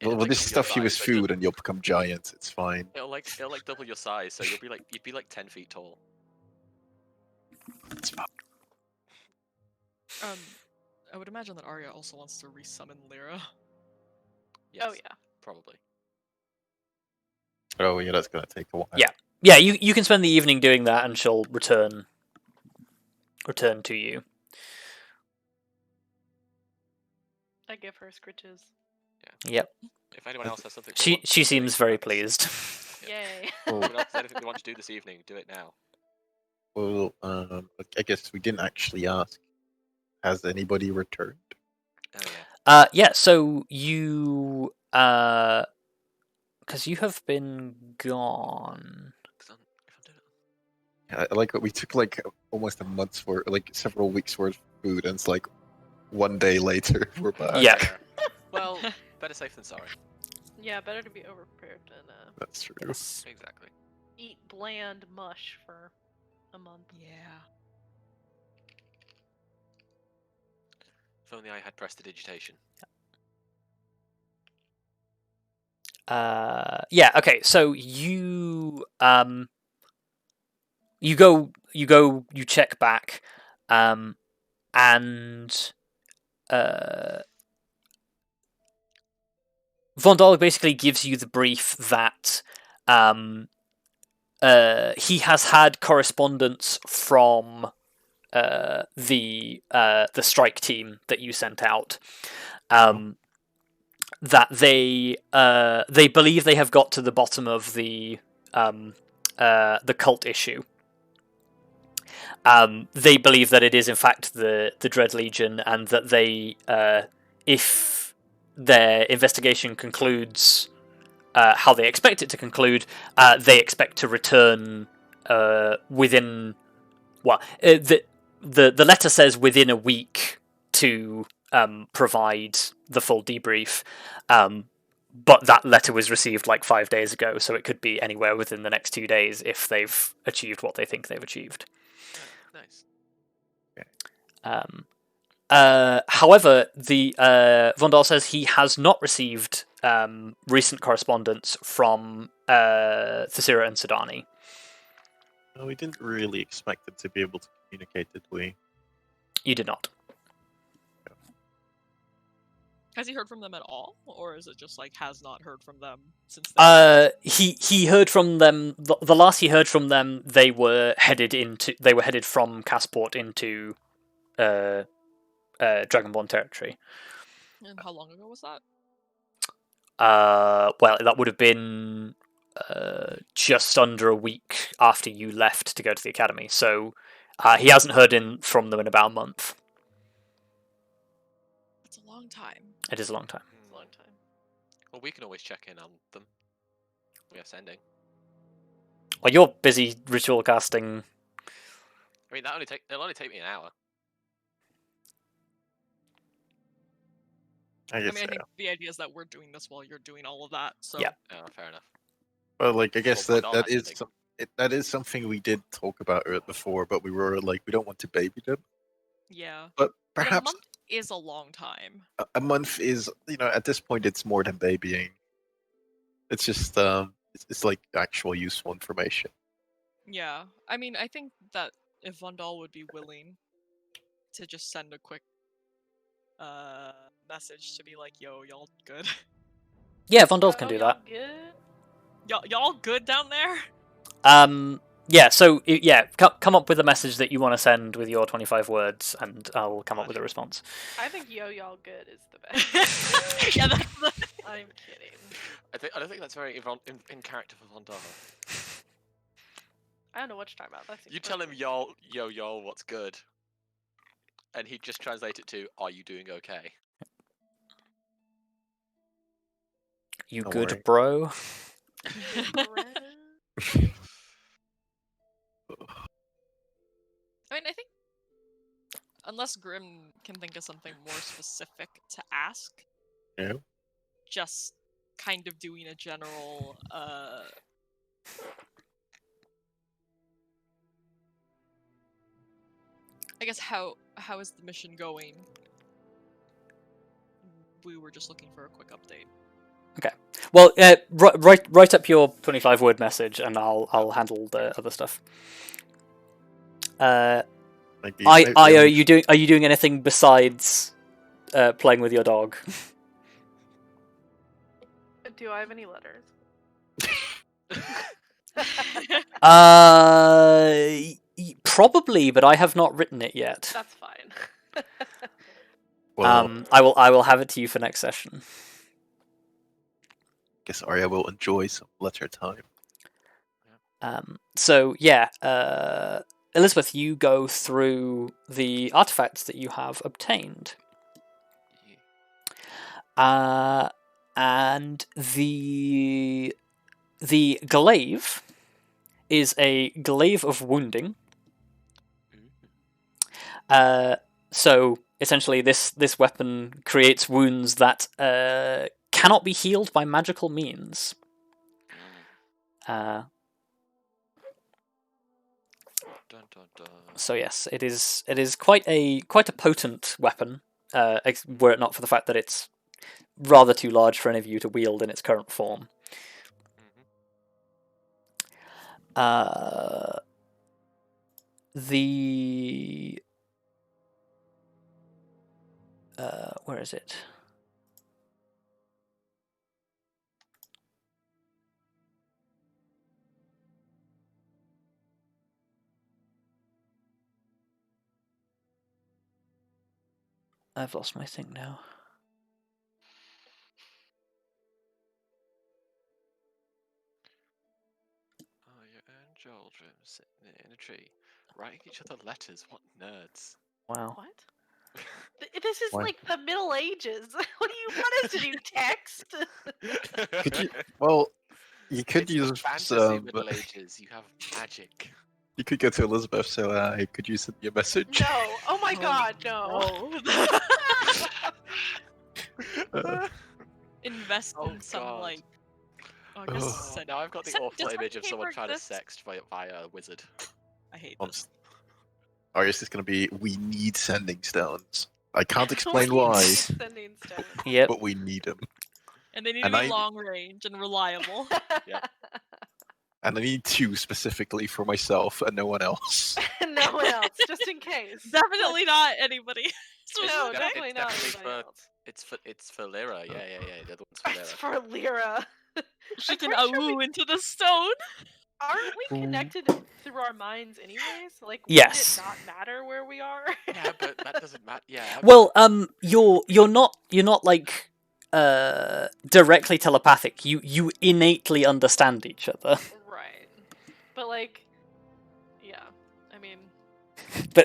We'll like just double your stuff you as size, so food, and you'll become giant. It's fine. It'll like double your size, so you'd be like 10 feet tall. It's fine. I would imagine that Arya also wants to resummon Lyra. Yes, Oh yeah. probably. Oh yeah, that's gonna take a while. Yeah. Yeah, you can spend the evening doing that, and she'll return to you. I give her scritches. Yep. If anyone else has something, She seems very pleased. Yay. Well, Anyone else has anything they want to do this evening, do it now. well, I guess we didn't actually ask. Has anybody returned? Oh yeah. Yeah. So you, because you have been gone. If I'm doing it. I like what we took like almost a month's worth, like several weeks worth of food, and it's like 1 day later we're back. Yeah. Well, better safe than sorry. Yeah, better to be overprepared than That's true. Yes. Exactly. eat bland mush for a month. Yeah. If only I had prestidigitation. Yeah. Okay. So you you check back, and Vondal basically gives you the brief that he has had correspondence from the strike team that you sent out. That they believe they have got to the bottom of the cult issue. They believe that it is in fact the Dread Legion, and that they, if their investigation concludes how they expect it to conclude, they expect to return within. Well, the letter says within a week to provide the full debrief, but that letter was received like 5 days ago, so it could be anywhere within the next 2 days if they've achieved what they think they've achieved. Nice. However, the Vondal says he has not received recent correspondence from Thalithsyr and Sidani. No, we didn't really expect it to be able to communicate, did we? You did not. Has he heard from them at all, or is it just like has not heard from them since? He heard from them. The last he heard from them, they were headed from Casport into Dragonborn territory. And how long ago was that? Well, that would have been just under a week after you left to go to the academy. So he hasn't heard from them in about a month. That's a long time. It is a long time. It's a long time. Well, we can always check in on them. We are sending. Well, you're busy ritual casting. I mean, it'll only take me an hour. I I guess mean, I so. think the idea is that we're doing this while you're doing all of that. So Yeah. Oh, fair enough. Well, like I guess Well, that Vandal that has is to that is something we did talk about before, but we were like, we don't want to baby them. yeah. But But a perhaps month is a long time. a month is, at this point, it's more than babying. It's just it's like actual useful information. Yeah. I mean, I think that if Vandal would be willing to just send a quick message to be like, yo, y'all good? Yeah, Vandal can do that. Good? y'all good down there? Yeah, so, come up with a message that you want to send with your 25 words, and I'll come up with a response. I think y'all good is the best. Yeah, that's the... I'm kidding. I don't think that's very in character for Vandal. I don't know what you're talking about. That's You tell him yo, what's good? And he'd just translate it to, are you doing okay? You Don't good, worry. bro? I mean, I think unless Grim can think of something more specific to ask, Yeah. just kind of doing a general I guess how is the mission going? We were just looking for a quick update. Okay. Well, write up your 25-word message, and I'll handle the other stuff. Are you doing anything besides playing with your dog? Do I have any letters? Probably, but I have not written it yet. That's fine. Well, I will have it to you for next session. guess Arya will enjoy some letter time. So yeah, Elizabeth, you go through the artifacts that you have obtained. And the glaive is a glaive of wounding. So essentially, this weapon creates wounds that cannot be healed by magical means. So yes, it is quite a potent weapon. Were it not for the fact that it's rather too large for any of you to wield in its current form. Where is it? I've lost my thing now. Oh, you and Joel sitting in a tree, writing each other letters. What nerds! Wow. What? This is Why? like the Middle Ages. What do you want us to do? Text? Could you? Well, you could It's use the fantasy some. Middle Ages. You have magic. You could go to Elizabeth. So, could you send me a message? No. Oh my God, no. Invest Oh, in some God. like. Oh, I guess Ugh. send- Now I've got the send- awful does image of someone paper trying to exist? sext via a wizard. I hate Um, this. Arya's just gonna be. We need sending stones. I can't explain We why, need sending stones. Yep. but we need them. And they need And to be I- long range and reliable. And I need two specifically for myself and no one else. No one else, just in case. Definitely not anybody. No, It's definitely not definitely anybody else. It's for Lyra. Yeah. The other one's for Lyra. It's for Lyra. She I'm can pretty sure awoo into the stone. Aren't we connected through our minds anyways? Like, Yes. would it not matter where we are? Yeah, but that doesn't matter. Yeah. Well, you're not like directly telepathic. You innately understand each other. Right. But like, yeah. I mean,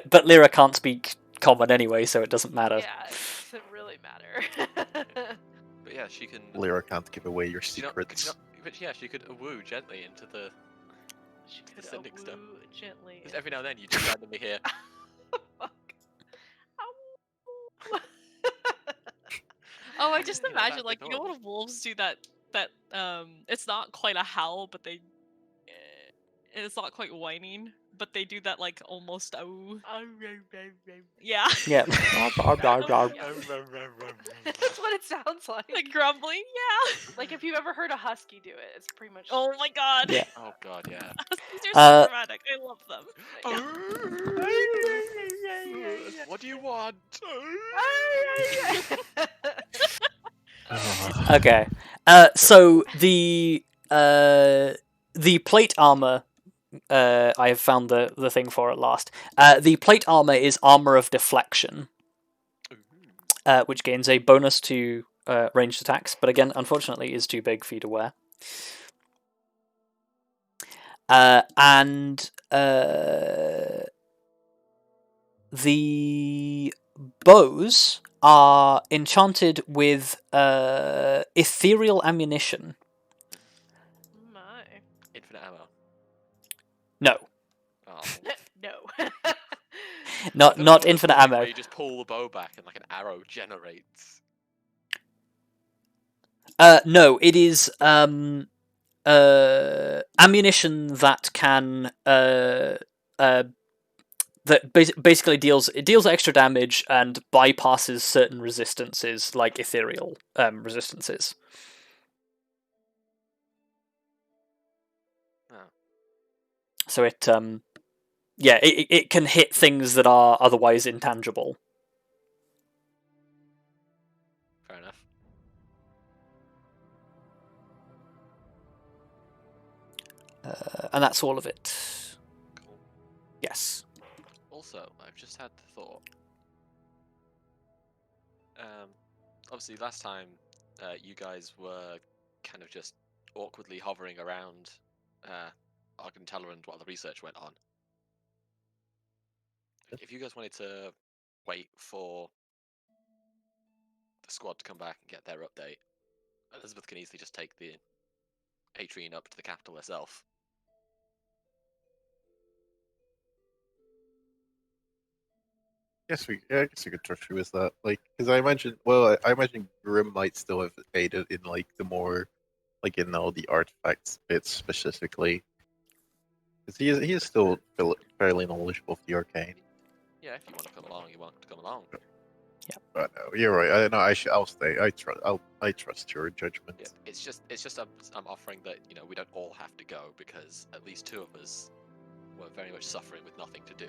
But Lyra can't speak common anyway, so it doesn't matter. yeah, it doesn't really matter. But yeah, she can. Lyra can't give away your Could you not- secrets. but yeah, she could woo gently into the. She could Ascending stuff. gently. Just every now and then you just randomly hear. Fuck. Oh, I just You know, that'd imagine, be like, you know adorable. when wolves do that, it's not quite a howl, but it's not quite whining, but they do that, like, almost, oh. Yeah. Yeah. That's what it sounds like. Like grumbling, yeah. Like if you've ever heard a husky do it, it's pretty much. Oh my god. Yeah. Oh god, yeah. These are so dramatic. I love them. What do you want? Okay. So the plate armor. I have found the thing for at last. The plate armor is armor of deflection, which gains a bonus to ranged attacks, but again, unfortunately, is too big for you to wear. And the bows are enchanted with ethereal ammunition. My. Infinite ammo. No, Oh. No. not infinite ammo. Where you just pull the bow back and like an arrow generates. No, it is ammunition that can that basically deals extra damage and bypasses certain resistances like ethereal resistances. Oh. So it it can hit things that are otherwise intangible. Fair enough. And that's all of it. Cool. Yes. Also, I've just had the thought. Obviously, last time you guys were kind of just awkwardly hovering around Argentellorand while the research went on. If you guys wanted to wait for the squad to come back and get their update, Elizabeth can easily just take the Atrian up to the capital herself. I guess we could trust you with that. Like, because I imagine Grim might still have aided in like the more, like in all the artifacts bits specifically. Because he is still fairly knowledgeable of the arcane. Yeah, if you want to come along, you want to come along. Yeah. But no, you're right. I'll stay. I trust your judgment. Yeah, it's just I'm offering that we don't all have to go because at least two of us were very much suffering with nothing to do.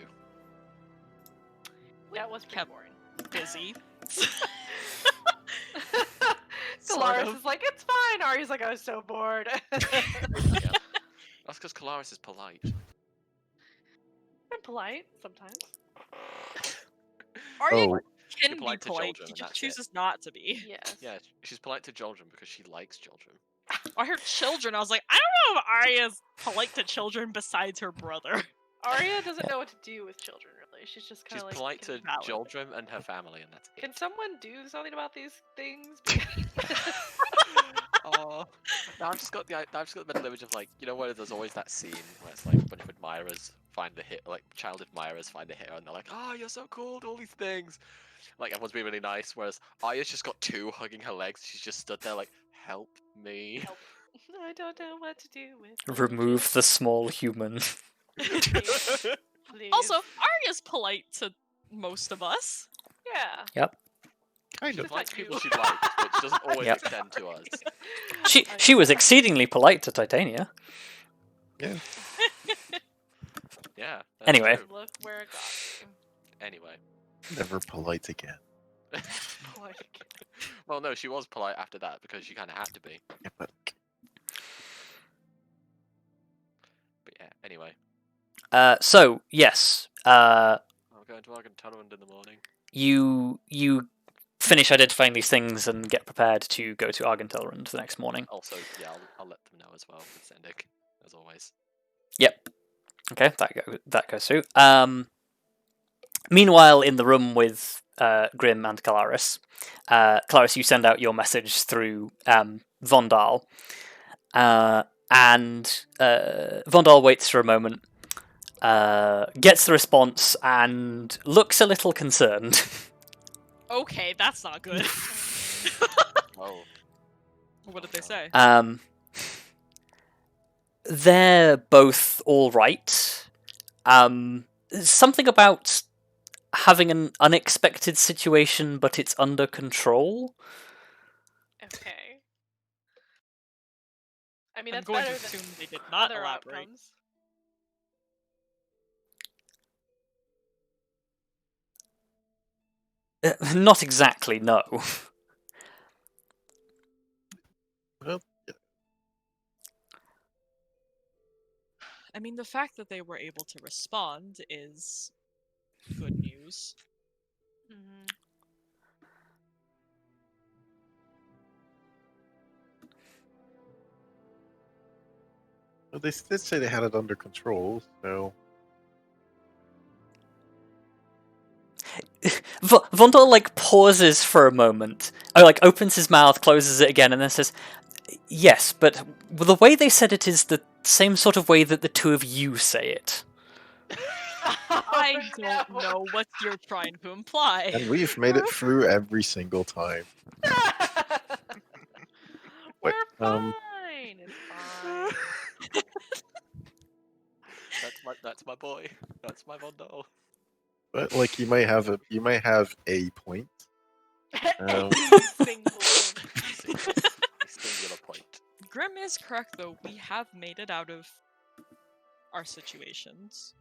That was pretty Kept boring. busy. Kelariis is like, it's fine. Arya's like, I was so bored. Yeah. That's because Kelariis is polite. I'm polite sometimes. Arya Oh, can You're be polite to polite. children, She and just that's chooses not to be. Yes. Yeah, she's polite to children because she likes children. I heard children. I was like, I don't know if Arya's polite to children besides her brother. Arya doesn't know what to do with children, really. She's just kind She's of like. polite to valid. children and her family, and that's it. Can someone do something about these things? Oh, now I've just got the mental image of like where there's always that scene where it's like a bunch of admirers find the hit, like child admirers find a hero, and they're like, "Oh, you're so cool, do all these things." Like everyone's being really nice, whereas Arya's just got two hugging her legs. She's just stood there like, "Help me." Help. I don't know what to do with. Remove the small human. Please. Also, Arya's polite to most of us. Yeah. Yep. kind She of. likes people she likes, which doesn't always Yep. extend to us. She was exceedingly polite to Titania. Yeah. Yeah. That's Anyway. true. Look where it got me. Anyway. Never polite again. Like, Well, no, she was polite after that because she kind of had to be. Yeah, but But yeah. Anyway, So yes, I'm going to Argentellorand in the morning. you finish identifying these things and get prepared to go to Argentellorand the next morning. Also, yeah, I'll let them know as well with Zendik, as always. Yep. Okay, that goes through. Meanwhile, in the room with Grim and Kelariis, Kelariis, you send out your message through Vondal, and Vondal waits for a moment, gets the response, and looks a little concerned. Okay, that's not good. Oh. What did they say? They're both all right. Something about having an unexpected situation, but it's under control. Okay. I mean, I'm that's going better to than assume they did not other elaborate. outcomes. Not exactly, no. Well, I mean, the fact that they were able to respond is good news. Mm-hmm. they did say they had it under control, so Vondal like pauses for a moment, or like opens his mouth, closes it again, and then says, "Yes, but the way they said it is the same sort of way that the two of you say it." I don't know what you're trying to imply. and we've made it through every single time. We're Wait, fine. It's fine. That's my boy. That's my Vondal. But like you may have a point. Single point. Singular point. Grim is correct, though. We have made it out of our situations.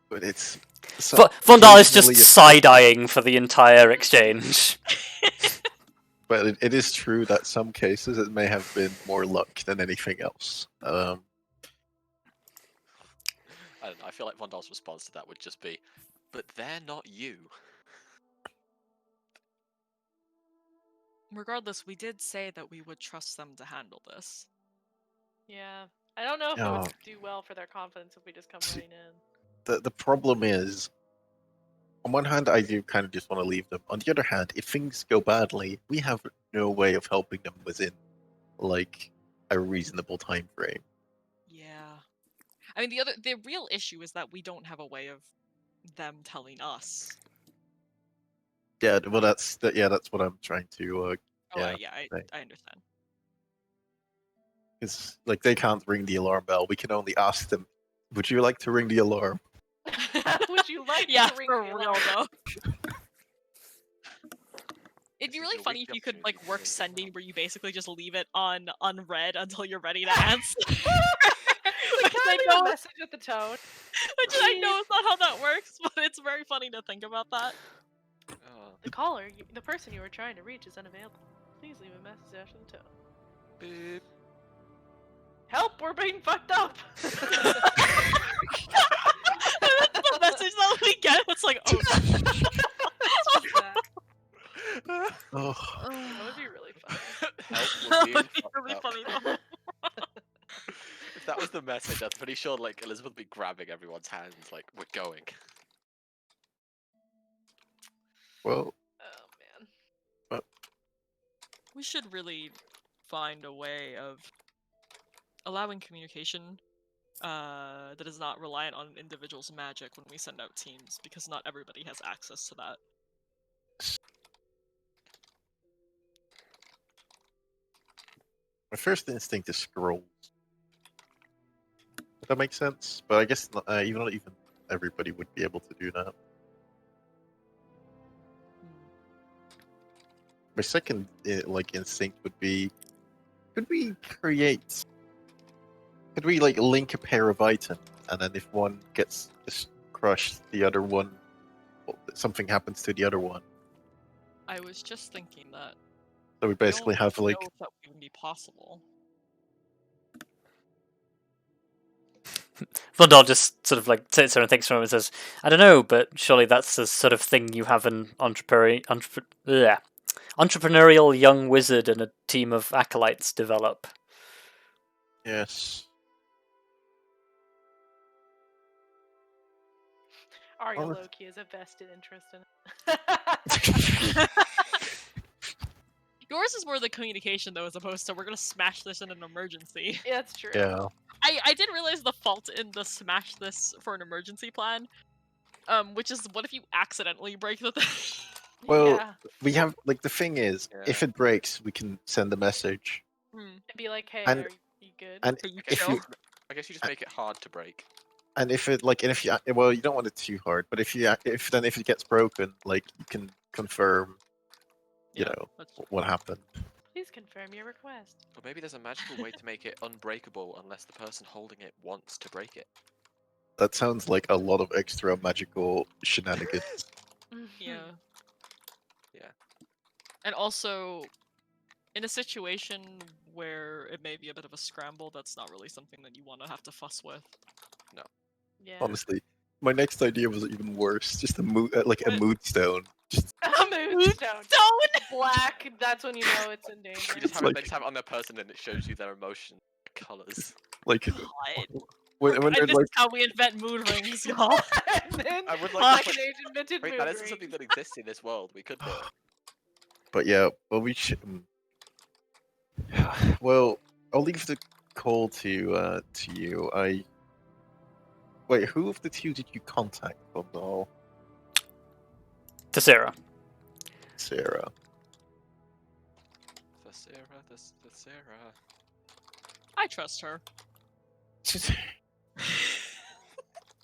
But it's Vondal is occasionally just side-eyeing for the entire exchange. But it is true that some cases it may have been more luck than anything else. I don't know. I feel like Vondal's response to that would just be, "But they're not you." Regardless, we did say that we would trust them to handle this. Yeah. I don't know if it Yeah. would do well for their confidence if we just come running in. The problem is, on one hand, I do kind of just want to leave them. On the other hand, if things go badly, we have no way of helping them within like a reasonable time frame. Yeah. I mean, the real issue is that we don't have a way of them telling us. Yeah, well, that's what I'm trying to. I right. understand. It's like they can't ring the alarm bell. We can only ask them, "Would you like to ring the alarm?" Would you like Yeah, to ring for the real alarm? though. It'd be This is really your funny weak if you could like opportunity work to- sending where you basically just leave it on unread until you're ready to answer. Wait, Which can I I leave know, a message at the tone? which I know is not how that works, but it's very funny to think about that. The caller, the person you were trying to reach is unavailable. Please leave a message after the tone. Beep. Help! We're being fucked up! That's the message that we get. It's like, oh, Oh, That would be really funny. Help, we're that being would be fucked really up. funny though. If that was the message, I'm pretty sure like Elizabeth would be grabbing everyone's hands, like, "We're going." well, Oh man. We should really find a way of allowing communication that is not reliant on an individual's magic when we send out teams, because not everybody has access to that. my first instinct is scrolls. If that makes sense, but I guess not even everybody would be able to do that. My second instinct would be, could we like link a pair of items, and then if one gets just crushed, the other one, something happens to the other one. I was just thinking that. So we basically I don't have like know if that would even be possible. Vondal just sort of like sits there and thinks for a moment and says, "I don't know, but surely that's the sort of thing you have an entrepreneurial young wizard and a team of acolytes develop." yes. Arya Honest- Loki is a vested interest in it. Yours is more the communication, though, as opposed to we're gonna smash this in an emergency. Yeah, that's true. Yeah. I did realize the fault in the smash this for an emergency plan. Which is, what if you accidentally break the thing? Well, Yeah. we have like the thing is, if Yeah. it breaks, we can send a message, Hmm. And be like, hey, And- are you good? and Are you if chill? you I guess you just make it hard to break. and if it like and if you well, you don't want it too hard, but if it gets broken, like you can confirm, Yeah, know, that's true. what happened. Please confirm your request. Or maybe there's a magical way to make it unbreakable unless the person holding it wants to break it. That sounds like a lot of extra magical shenanigans. Yeah. Yeah. And also, in a situation where it may be a bit of a scramble, that's not really something that you want to have to fuss with. Yeah. Honestly, my next idea was even worse. Just a mood stone. Just A moonstone. Black, that's when you know it's in danger. You just have Like- they just have it on their person and it shows you their emotion colours. like God. when And they're this like is how we invent mood rings, y'all. And then, I would like like an to Asian minted wait, mood that isn't ring. something that exists in this world. We could do it. But yeah, well we should. Well, I'll leave the call to you. Wait, who of the two did you contact on the Tallithsyr. Sarah? The Sarah. I trust her.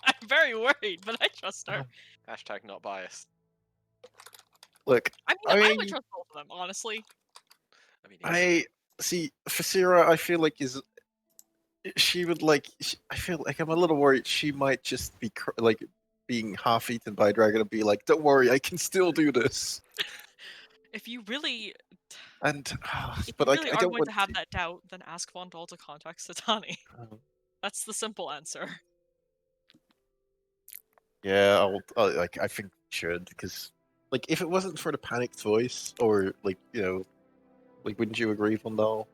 I'm very worried, but I trust her. Hashtag not biased. Look, I mean, I I- would trust both of them, honestly. I mean, I see for Sarah. I feel like she would like. I feel like I'm a little worried. She might just be like being half eaten by a dragon and be like, "Don't worry, I can still do this." If you really, And if but you I really are don't going want to have that doubt, then ask Vondal to contact Satani. Oh. That's the simple answer. Yeah, I think we should because like if it wasn't for the panicked voice or like like wouldn't you agree, Vondal?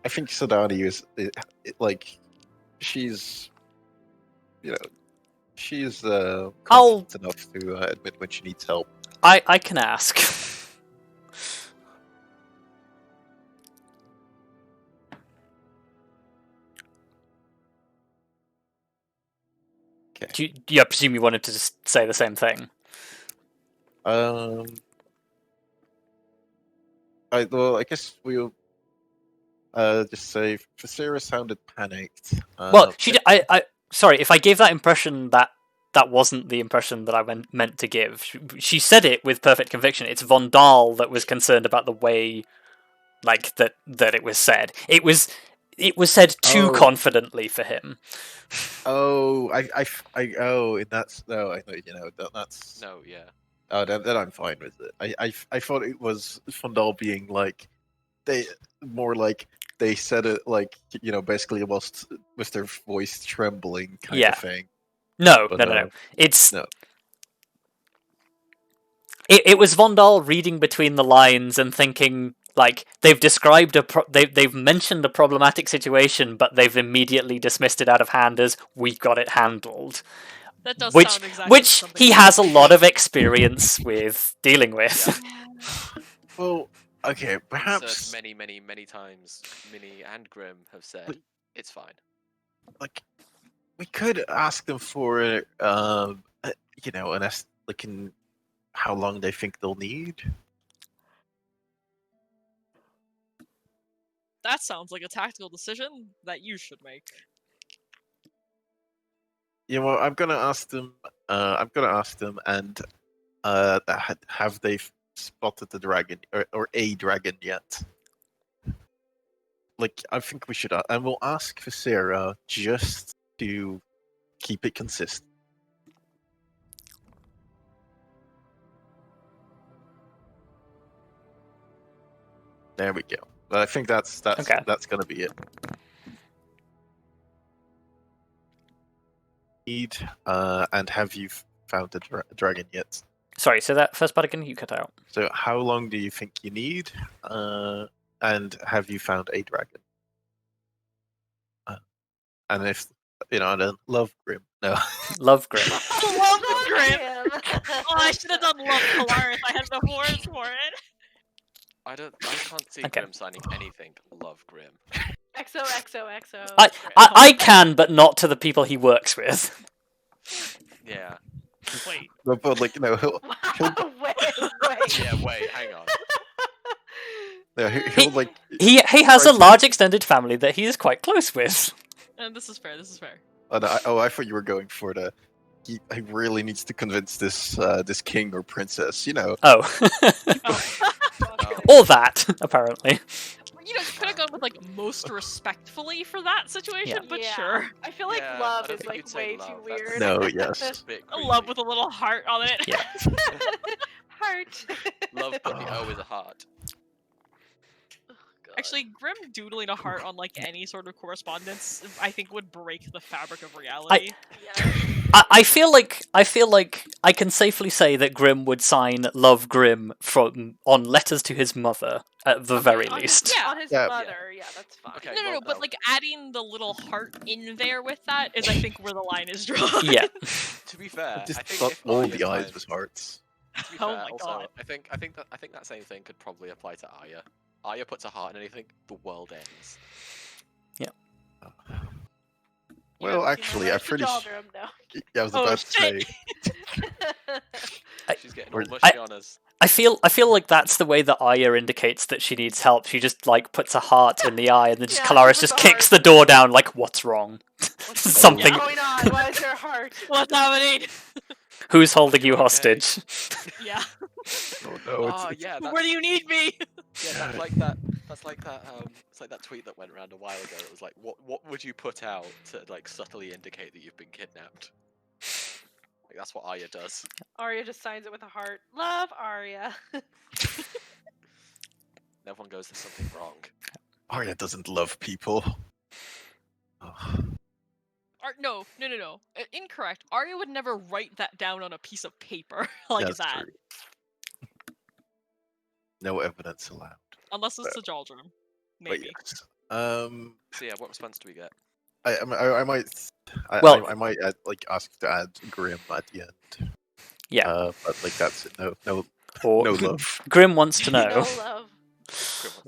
I think Sadani is like she's she's confident enough to admit when she needs help. I can ask. Okay. I presume you wanted to just say the same thing. I guess we'll just say Sarah sounded panicked. Well, sorry, if I gave that impression, that wasn't the impression that I meant to give. She said it with perfect conviction. It's Vondal that was concerned about the way, like that it was said. It was said too confidently for him. Oh, that's no, I know that's no, yeah. Oh, then I'm fine with it. I thought it was Fondal being like they said it like basically almost with their voice trembling kind of thing. No, But, no. It's no. It was Vondal reading between the lines and thinking like they've described they've mentioned a problematic situation, but they've immediately dismissed it out of hand as we got it handled. That does Which sound exactly which something he like has a that. lot of experience with dealing with. Well, okay, perhaps So many times Minnie and Grim have said But- it's fine. like we could ask them for an in how long they think they'll need. That sounds like a tactical decision that you should make. Yeah, well, I'm gonna ask them, and have they spotted the dragon or a dragon yet? Like, I think we should, and we'll ask for Sarah just to keep it consistent. There we go. I think that's Okay. that's gonna be it. And have you found the dragon yet? Sorry, so that first part again you cut out. So how long do you think you need? And have you found a dragon? And And then love Grim. No. Love Grim. Love Grim. Oh, I should have done love Kelariis. I had the words for it. I can't see Okay. Grim signing anything. Love Grim. XOXOXO. I can, but not to the people he works with. Yeah. Wait. But like, he'll Wait. Yeah. Wait. Hang on. yeah, he'll like. He has try a to- large extended family that he is quite close with. And this is fair. This is fair. I thought you were going for the. He really needs to convince this king or princess. Oh. Oh. Or that, apparently. You could have gone with like most respectfully for that situation, but Yeah. sure. I feel like Yeah, I love don't is think like you'd say way too love, that's- weird. No, yes. A bit A love creepy. with a little heart on it. Yeah. Heart. Love, but the O is a heart. Oh, God. Actually, Grim doodling a heart on like any sort of correspondence, I think would break the fabric of reality. Yeah. I feel like I can safely say that Grim would sign Love Grim on letters to his mother at the very on least. His, Yeah. on his Yeah. mother, yeah, that's fine. Okay. No, well, but like adding the little heart in there with that is, I think, where the line is drawn. Yeah. To be fair, Just I think not if all Arya the eyes signs- was hearts. To be Oh fair, my also, God. I think that same thing could probably apply to Arya. Arya puts a heart in anything, the world ends. You Well, haven't seen actually, my I'm letters to pretty Jaldrum, no. Yeah, I was Oh, about to say. I- She's getting Or- all mushy on us. I feel like that's the way that Arya indicates that she needs help. She just like puts a heart in the eye, and then Yeah, Kelariis she just puts a kicks heart. the door down. Like, what's wrong? Something. What's going on? Why is there a heart? What's happening? Who's holding you Okay. hostage? Yeah. Oh no, Oh yeah, that's, Where do you need me? yeah, that's like that. That's like that. It's like that tweet that went around a while ago. It was like, what would you put out to like subtly indicate that you've been kidnapped? Like that's what Arya does. Arya just signs it with a heart. Love Arya. And everyone goes, there's something wrong. Arya doesn't love people. Oh. No. Incorrect. Arya would never write that down on a piece of paper like That's that. true. No evidence allowed. Unless it's the Jaldrum. But Maybe. yes. So yeah, what response do we get? I might. Well- I might ask to add Grim at the end. Yeah. But like that's it. No Or love. Grim wants to know. No love. Grim wants to know.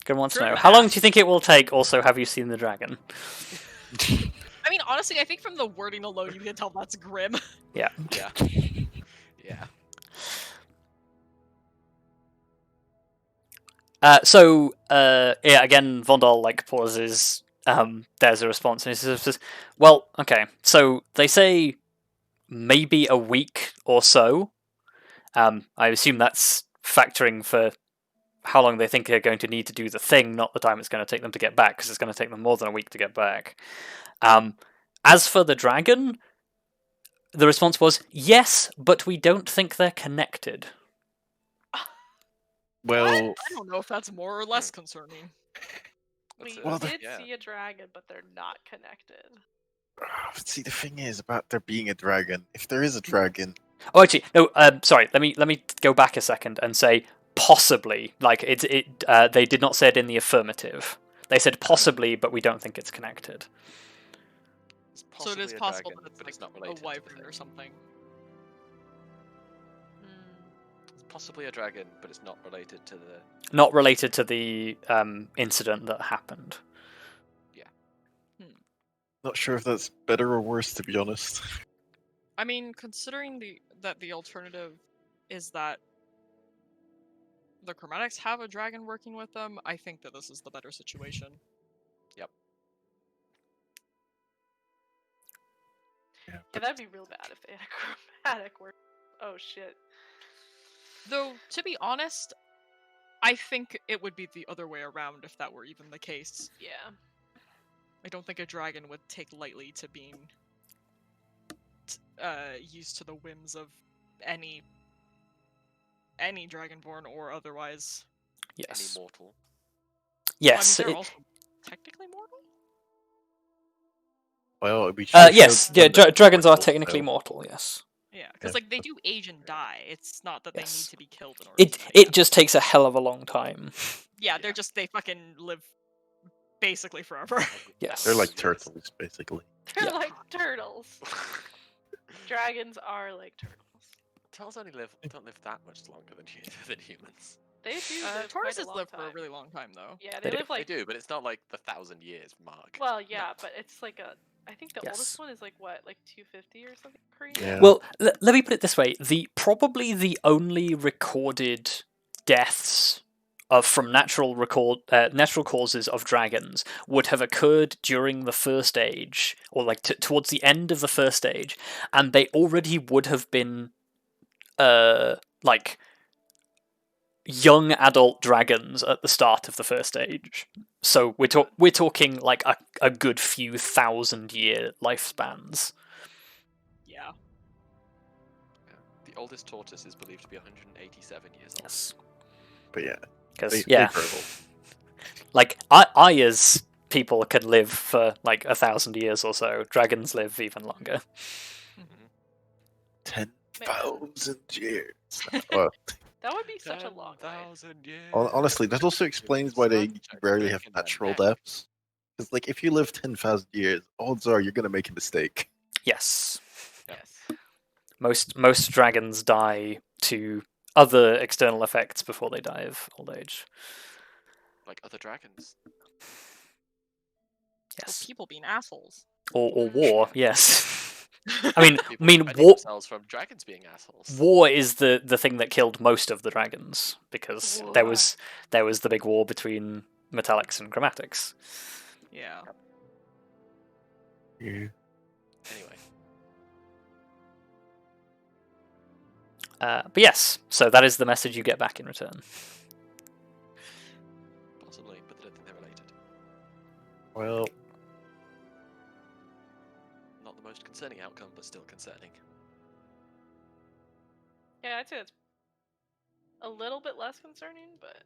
Grim wants to know. Grim How long asks. do you think it will take? Also, have you seen the dragon? I mean, honestly, I think from the wording alone, you can tell that's Grim. Yeah. Yeah. Yeah, again, Vondal like pauses. There's a response, and he says, "Well, okay. So they say maybe a week or so. I assume that's factoring for how long they think they're going to need to do the thing, not the time it's going to take them to get back, because it's going to take them more than a week to get back. As for the dragon, the response was yes, but we don't think they're connected." Well, I don't know if that's more or less concerning. We That's it. Well, did yeah. see a dragon, but they're not connected. see, the thing is about there being a dragon. If there is a dragon, Oh, actually, no. Sorry. Let me go back a second and say possibly. Like they did not say it in the affirmative. They said possibly, but we don't think it's connected. It's So it is possibly a possible dragon, that it's but like it's not a related to the wyvern thing. or something. It's possibly a dragon, but it's not related to the. Not related to the incident that happened. not sure if that's better or worse, to be honest. I mean, considering that the alternative is that the Chromatics have a dragon working with them, I think that this is the better situation. Yeah, that'd be real bad if they had a chromatic word. Oh shit. Though, to be honest, I think it would be the other way around if that were even the case. Yeah. I don't think a dragon would take lightly to being used to the whims of any dragonborn or otherwise. Yes. Any mortal. Yes. Well, I mean, they're also technically mortal? Well, we Yes. Yeah. Dragons are technically mortal. Yes. Yeah, because Yeah. like they do age and die. It's not that Yes. they need to be killed in order to die. It just takes a hell of a long time. Yeah, they fucking live basically forever. Yes. They're like Yes. turtles, basically. They're Yeah. like turtles. Dragons are like turtles. Turtles don't live that much longer than humans. They do live quite a Tauruses long live time. for a really long time, though. Yeah, They they do. live like. They do, but it's not like the 1,000 years mark. Well, yeah, but it's like a. I think the Yes. oldest one is like what, like 250 or something crazy. Yeah. Well, let me put it this way: probably the only recorded deaths from natural causes of dragons would have occurred during the First Age, or like towards the end of the First Age, and they already would have been like young adult dragons at the start of the First Age. So we're talking like a good few 1,000-year lifespans. Yeah. The oldest tortoise is believed to be 187 years old. Yes, But yeah, because they yeah, purple. like Arya's people can live for like 1,000 years or so. Dragons live even longer. 10,000 years. Well, That would be such a long life. 10,000 years. honestly, that also explains why they rarely have natural deaths. Because, like, if you live 10,000 years, odds are you're going to make a mistake. Yes, Yes. most dragons die to other external effects before they die of old age. Like other dragons. Yes, People being assholes. or war. Yes, I mean People defending war. themselves from dragons being assholes. War is the thing that killed most of the dragons, because there War. was the big war between metallics and chromatics. Yeah. Yeah. Anyway, But yes, so that is the message you get back in return. possibly, but I don't think they're related. Well, Not the most concerning outcome, but still concerning. Yeah, I'd say that's a little bit less concerning, but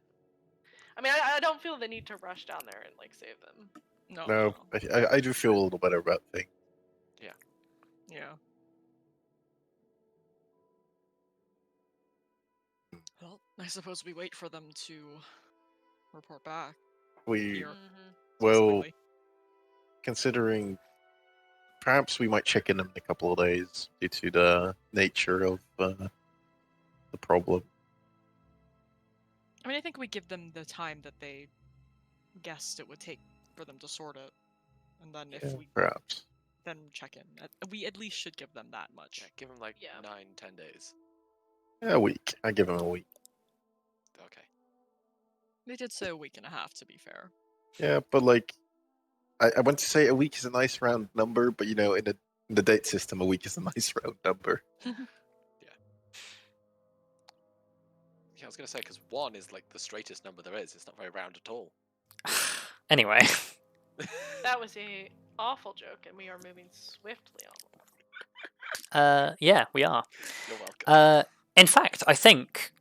I mean, I don't feel the need to rush down there and like save them. no, I do feel a little better about things. Yeah. Well, I suppose we wait for them to report back. We, Here, well, specifically. considering perhaps we might check in a couple of days due to the nature of the problem. I mean, I think we give them the time that they guessed it would take for them to sort it, and then if Yeah, we perhaps. then check in, we at least should give them that much. Yeah, give them like Yeah. 9-10 days. Yeah, a week. I give him a week. Okay. They did say a week and a half, to be fair. Yeah, but like, I want to say a week is a nice round number, but you know, in the date system, a week is a nice round number. Yeah, I was gonna say because 1 is like the straightest number there is. It's not very round at all. Anyway, That was a awful joke, and we are moving swiftly on. yeah, we are. You're welcome. In fact, I think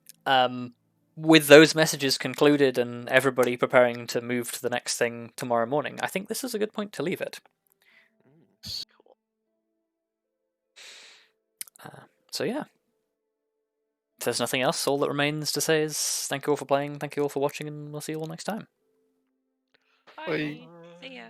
with those messages concluded and everybody preparing to move to the next thing tomorrow morning, I think this is a good point to leave it. Cool. So yeah. If there's nothing else, all that remains to say is thank you all for playing, thank you all for watching, and we'll see you all next time. Bye. Bye. See ya.